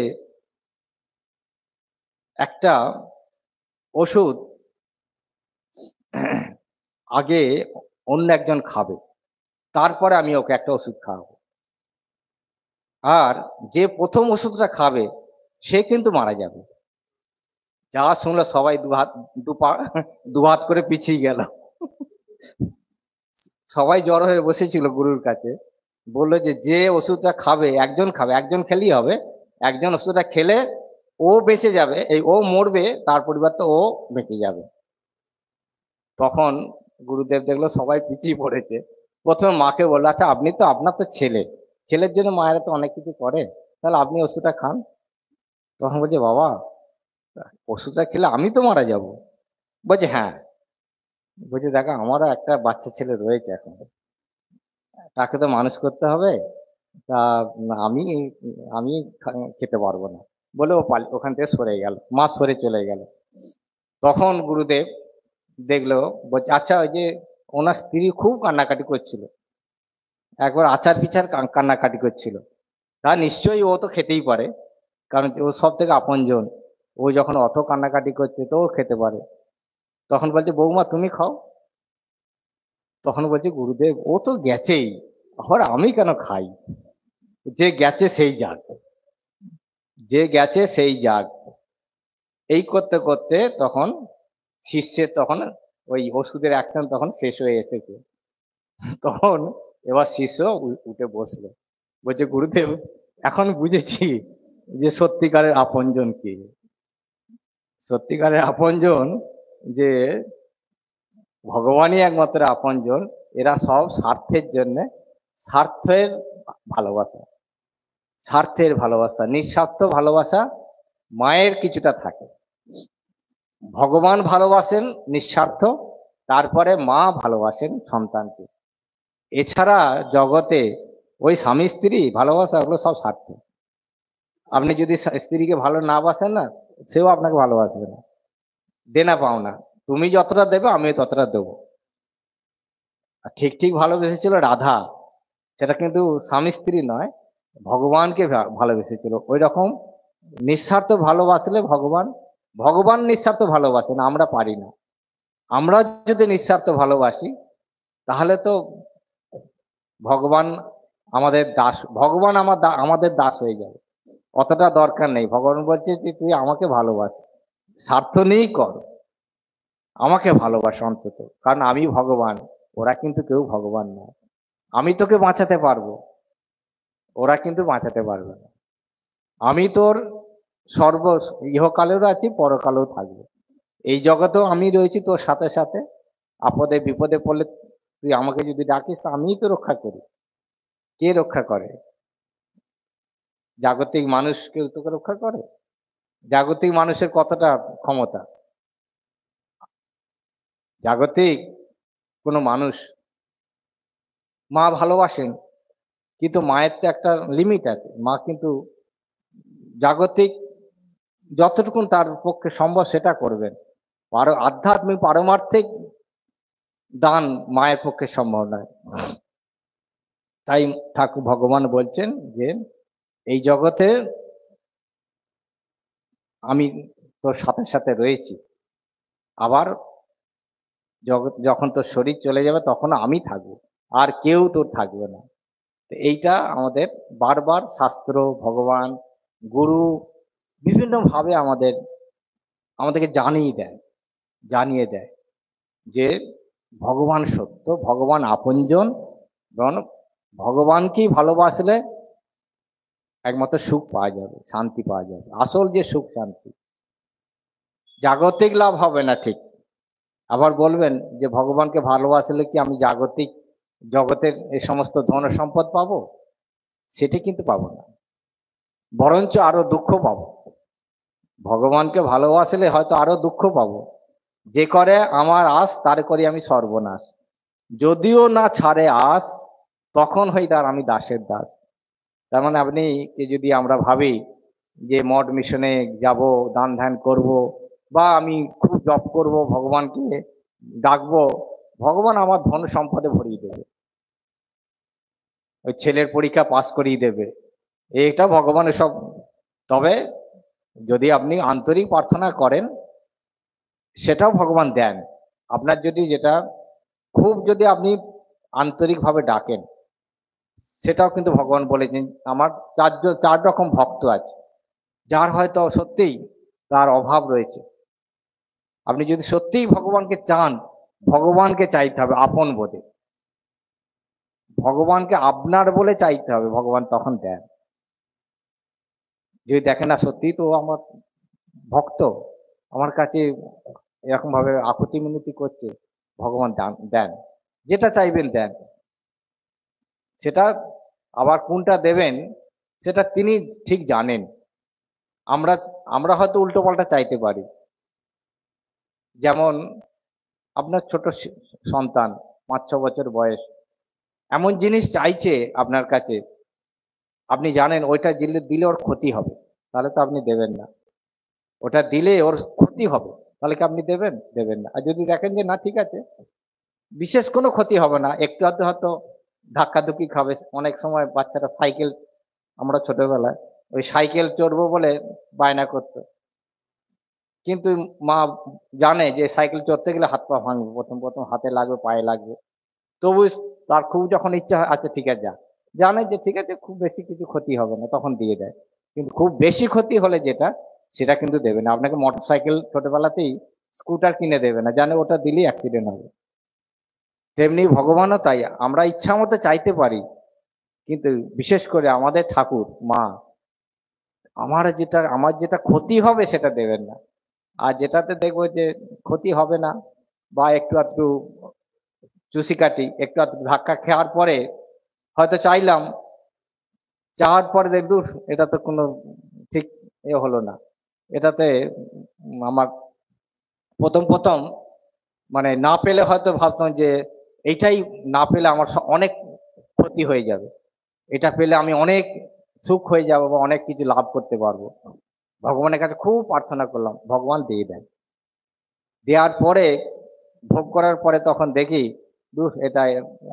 একটা ওষুধ আগে অন্য একজন খাবে, তারপরে আমি ওকে একটা ওষুধ খাওয়াবো। আর যে প্রথম ওষুধটা খাবে সে কিন্তু মারা যাবে। যা শুনলো সবাই দুহাত করে পিছিয়ে গেল। সবাই জড়ো হয়ে বসেছিল গুরুর কাছে। বললো যে যে ওষুধটা খাবে, একজন খাবে, একজন খেলেই হবে, একজন ওষুধটা খেলে ও বেঁচে যাবে, এই ও মরবে, তার পরিবর্তে ও বেঁচে যাবে। তখন গুরুদেব দেখলো সবাই পিছিয়ে পড়েছে। প্রথমে মাকে বললো, আচ্ছা আপনি তো, আপনার তো ছেলে, ছেলের জন্য মায়েরা তো অনেক কিছু করে, তাহলে আপনি ওষুধটা খান। তখন বলছে, বাবা ওষুধটা খেলে আমি তো মারা যাব। বলছে হ্যাঁ। বলছে দেখো, আমারও একটা বাচ্চা ছেলে রয়েছে এখন, তাকে তো মানুষ করতে হবে, তা আমি আমি খেতে পারবো না। বলে ও ওখান থেকে সরে গেল, মা সরে চলে গেল। তখন গুরুদেব দেখলো, বলছে আচ্ছা, ওই যে ওনার স্ত্রী খুব কান্নাকাটি করছিল, একবার আচার পিছার কান্নাকাটি করছিল, তা নিশ্চয়ই ও তো খেতেই পারে, কারণ ও সব থেকে আপনজন, ও যখন অত কান্নাকাটি করছে তো ও খেতে পারে। তখন বলছে, বৌমা তুমি খাও। তখন বলছে, গুরুদেব ও তো গেছেই, আবার আমি কেন খাই? যে গেছে সেই যাক, যে গেছে সেই যাক। এই করতে করতে তখন শিষ্যের তখন ওই ওষুধের অ্যাকশন তখন শেষ হয়ে এসেছে। তখন এবার শিষ্য উঠে বসলো, বলছে, গুরুদেব এখন বুঝেছি যে সত্যিকারের আপনজন কি। সত্যিকারের আপনজন যে ভগবানই একমাত্র আপনজন। এরা সব স্বার্থের জন্য, স্বার্থের ভালোবাসা, স্বার্থের ভালোবাসা, নিঃস্বার্থ ভালোবাসা মায়ের কিছুটা থাকে। ভগবান ভালোবাসেন নিঃস্বার্থ, তারপরে মা ভালোবাসেন সন্তানকে। এছাড়া জগতে ওই স্বামী স্ত্রী ভালোবাসা, ওগুলো সব স্বার্থ। আপনি যদি স্ত্রীকে ভালো না বাসেন না, সেও আপনাকে ভালোবাসবে না। দেনা পাওনা, তুমি যতটা দেবে আমিও ততটা দেবো। আর ঠিক ঠিক ভালোবেসেছিল রাধা, সেটা কিন্তু স্বামী স্ত্রী নয়, ভগবানকে ভালোবেসেছিল। ওই রকম নিঃস্বার্থ ভালোবাসলে ভগবান, ভগবান নিঃস্বার্থ ভালোবাসেন, আমরা পারি না। আমরা যদি নিঃস্বার্থ ভালোবাসি তাহলে তো ভগবান আমাদের দাস, ভগবান আমাদের দাস হয়ে যাবে। অতটা দরকার নেই। ভগবান বলছে যে তুই আমাকে ভালোবাস, স্বার্থ নেই কর, আমাকে ভালোবাস অন্তত, কারণ আমি ভগবান, ওরা কিন্তু কেউ ভগবান নয়। আমি তোকে বাঁচাতে পারবো, ওরা কিন্তু বাঁচাতে পারবে না। আমি তোর সর্ব ইহকালেরও আছি, পরকালেও থাকবো। এই জগতেও আমি রয়েছি তোর সাথে সাথে। আপদে বিপদে পড়লে তুই আমাকে যদি ডাকিস, আমিই তো রক্ষা করি। কে রক্ষা করে? জাগতিক মানুষ কেউ তোকে রক্ষা করে? জাগতিক মানুষের কতটা ক্ষমতা? জাগতিক কোনো মানুষ, মা ভালোবাসেন, কিন্তু মায়ের তো একটা লিমিট আছে। মা কিন্তু জাগতিক যতটুকুন তার পক্ষে সম্ভব সেটা করবেন। আধ্যাত্মিক পারমার্থিক দান মায়ের পক্ষে সম্ভব নয়। তাই ঠাকুর ভগবান বলছেন যে এই জগতে আমি তোর সাথে সাথে রয়েছি, আবার যখন তোর শরীর চলে যাবে তখন আমি থাকবো, আর কেউ তোর থাকবে না। তো এইটা আমাদের বারবার শাস্ত্র, ভগবান, গুরু বিভিন্ন ভাবে আমাদেরকে জানিয়ে দেয় যে ভগবান সত্য, ভগবান আপনজন। ভগবানকেই ভালোবাসলে একমাত্র সুখ পাওয়া যাবে, শান্তি পাওয়া যাবে, আসল যে সুখ শান্তি। জাগতিক লাভ হবে না ঠিক। আবার বলবেন যে ভগবানকে ভালোবাসলে কি আমি জাগতিক জগতের এই সমস্ত ধন সম্পদ পাবো? সেটি কিন্তু পাবো না, বরঞ্চ আরো দুঃখ পাবো। ভগবানকে ভালোবাসলে হয়তো আরো দুঃখ পাবো। যে করে আমার আস তার করি আমি সর্বনাশ, যদিও না ছাড়ে আস, তখন হই তার আমি দাসের দাস। তার মানে আপনি যদি আমরা ভাবি যে মঠ মিশনে যাব, দান ধ্যান করব, বা আমি খুব জপ করব, ভগবানকে ডাকবো, ভগবান আমার ধন সম্পদে ভরিয়ে দেবে, ওই ছেলের পরীক্ষা পাস করিয়ে দেবে, এটা ভগবানের সব। তবে যদি আপনি আন্তরিক প্রার্থনা করেন সেটাও ভগবান দেন। আপনার যদি যেটা খুব যদি আপনি আন্তরিকভাবে ডাকেন, সেটাও কিন্তু ভগবান বলেছেন। আমার চার রকম ভক্ত আছে, যার হয়তো সত্যিই তার অভাব রয়েছে। আপনি যদি সত্যিই ভগবানকে চান, ভগবানকে চাইতে হবে আপন বোধে, ভগবানকে আপনার বলে চাইতে হবে, ভগবান তখন দেন। যদি দেখেন না সত্যি তো আমার ভক্ত আমার কাছে এরকম ভাবে আকুতি মিনতি করছে, ভগবান দেন, যেটা চাইবেন দেন। সেটা আবার কোনটা দেবেন সেটা তিনি ঠিক জানেন। আমরা আমরা হয়তো উল্টো পাল্টা চাইতে পারি। যেমন আপনার ছোট সন্তান 5-6 বছর বয়স এমন জিনিস চাইছে আপনার কাছে, আপনি জানেন ওইটা দিলে ওর ক্ষতি হবে, তাহলে তো আপনি দেবেন না। ওটা দিলে ওর ক্ষতি হবে, তাহলে কি আপনি দেবেন? দেবেন না। আর যদি দেখেন যে না ঠিক আছে, বিশেষ কোনো ক্ষতি হবে না, একটু হয়তো হয়তো ধাক্কাধুক্কি খাবে। অনেক সময় বাচ্চারা সাইকেল, আমরা ছোটবেলায় ওই সাইকেল চড়বো বলে বায়না করতো, কিন্তু মা জানে যে সাইকেল চড়তে গেলে হাত পা ভাঙবে, প্রথম প্রথম হাতে লাগবে, পায়ে লাগবে। তবু তার খুব যখন ইচ্ছা হয়, আচ্ছা ঠিক আছে যা, জানে যে ঠিক আছে খুব বেশি কিছু ক্ষতি হবে না, তখন দিয়ে দেয়। কিন্তু খুব বেশি ক্ষতি হলে যেটা, সেটা কিন্তু দেবে না। আপনাকে মোটর সাইকেল ছোটবেলাতেই স্কুটার কিনে দেবে না, জানে ওটা দিলেই অ্যাক্সিডেন্ট হবে। তেমনি ভগবানও তাই, আমরা ইচ্ছা মতো চাইতে পারি, কিন্তু বিশেষ করে আমাদের ঠাকুর মা, আমার যেটা ক্ষতি হবে সেটা দেবেন না। আর যেটাতে দেখবো যে ক্ষতি হবে না, বা একটু আধটু চুষিকাটি একটু আধটু ধাক্কা খাওয়ার পরে হয়তো চাওয়ার পরে দেখ দূর, এটা তো কোনো ঠিক হলো না। এটাতে আমার প্রথম প্রথম মানে না পেলে হয়তো ভাবতাম যে এইটাই না পেলে আমার অনেক ক্ষতি হয়ে যাবে, এটা পেলে আমি অনেক সুখ হয়ে যাব বা অনেক কিছু লাভ করতে পারবো। ভগবানের কাছে খুব প্রার্থনা করলাম, ভগবান দিয়ে দেন। দেওয়ার পরে ভোগ করার পরে তখন দেখি দূর, এটা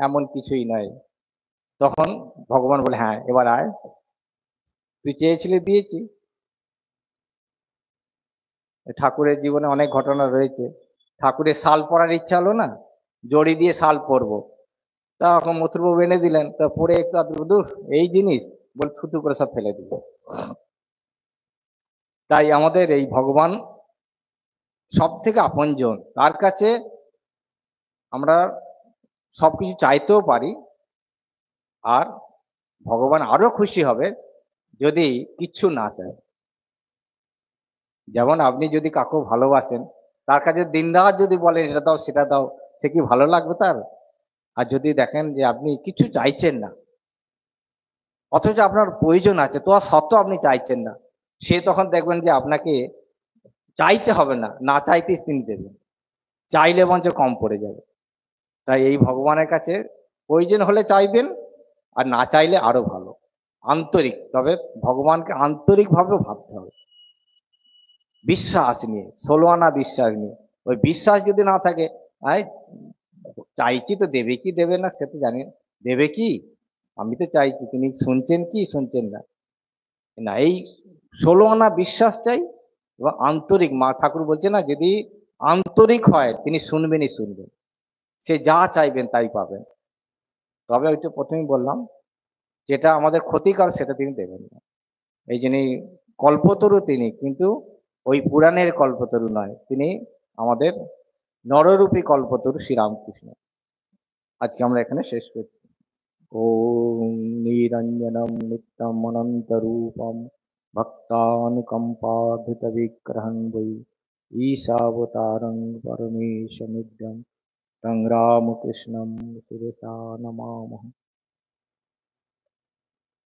এমন কিছুই নয়। তখন ভগবান বলে, হ্যাঁ এবার আয়, তুই চেয়েছিলি দিয়েছি। ঠাকুরের জীবনে অনেক ঘটনা রয়েছে। ঠাকুরের শাল পরার ইচ্ছা হলো না, জড়ি দিয়ে শাল পরবো, তখন মথুরবাবু এনে দিলেন, তা পরে একটু আধটু দূর এই জিনিস বলে থুতু করে সব ফেলে দিল। তাই আমাদের এই ভগবান সব থেকে আপনজন, তার কাছে আমরা সবকিছু চাইতেও পারি। আর ভগবান আরো খুশি হবে যদি কিচ্ছু না চায়। যেমন আপনি যদি কাউকে ভালোবাসেন, তার কাছে দিনরাত যদি বলেন এটা দাও সেটা দাও, সে কি ভালো লাগবে তার? আর যদি দেখেন যে আপনি কিছু চাইছেন না, অথচ আপনার প্রয়োজন আছে, তো সত্ত্বেও আপনি চাইছেন না, সে তখন দেখবেন যে আপনাকে চাইতে হবে না, না চাইতেই তিনি দেবেন, চাইলে বঞ্চ কম পড়ে যাবে। তাই এই ভগবানের কাছে প্রয়োজন হলে চাইবেন, আর না চাইলে আরো ভালো, আন্তরিক। তবে ভগবানকে আন্তরিকভাবে ভাবতে হবে, বিশ্বাস নিয়ে, 16 আনা বিশ্বাস নিয়ে। ওই বিশ্বাস যদি না থাকে, আই চাইছি তো দেবে কি দেবে না সে তো জানি না। দেবে কি, আমি তো চাইছি, তিনি শুনছেন কি শুনছেন না। না, এই 16 আনা বিশ্বাস চাই। এবং আন্তরিক, মা ঠাকুর বলছে না, যদি আন্তরিক হয় তিনি শুনবেনই শুনবেন, সে যা চাইবেন তাই পাবেন। তবে ওইটা প্রথমেই বললাম, যেটা আমাদের ক্ষতিকর সেটা তিনি দেবেন না। এই জন্যই কল্পতরু তিনি, কিন্তু ওই পুরাণের কল্পতরু নয়, তিনি আমাদের নররূপী কল্পতরু শ্রীরামকৃষ্ণ। আজকে আমরা এখানে শেষ করছি। ওম নিরঞ্জনম নিত্যম অনন্তরূপম ভক্তানুকম্পাধৃত বিগ্রহং বৈ ঈশাবতারং পরমেশমিদ্যং তং রামকৃষ্ণং শিরসা নমামः।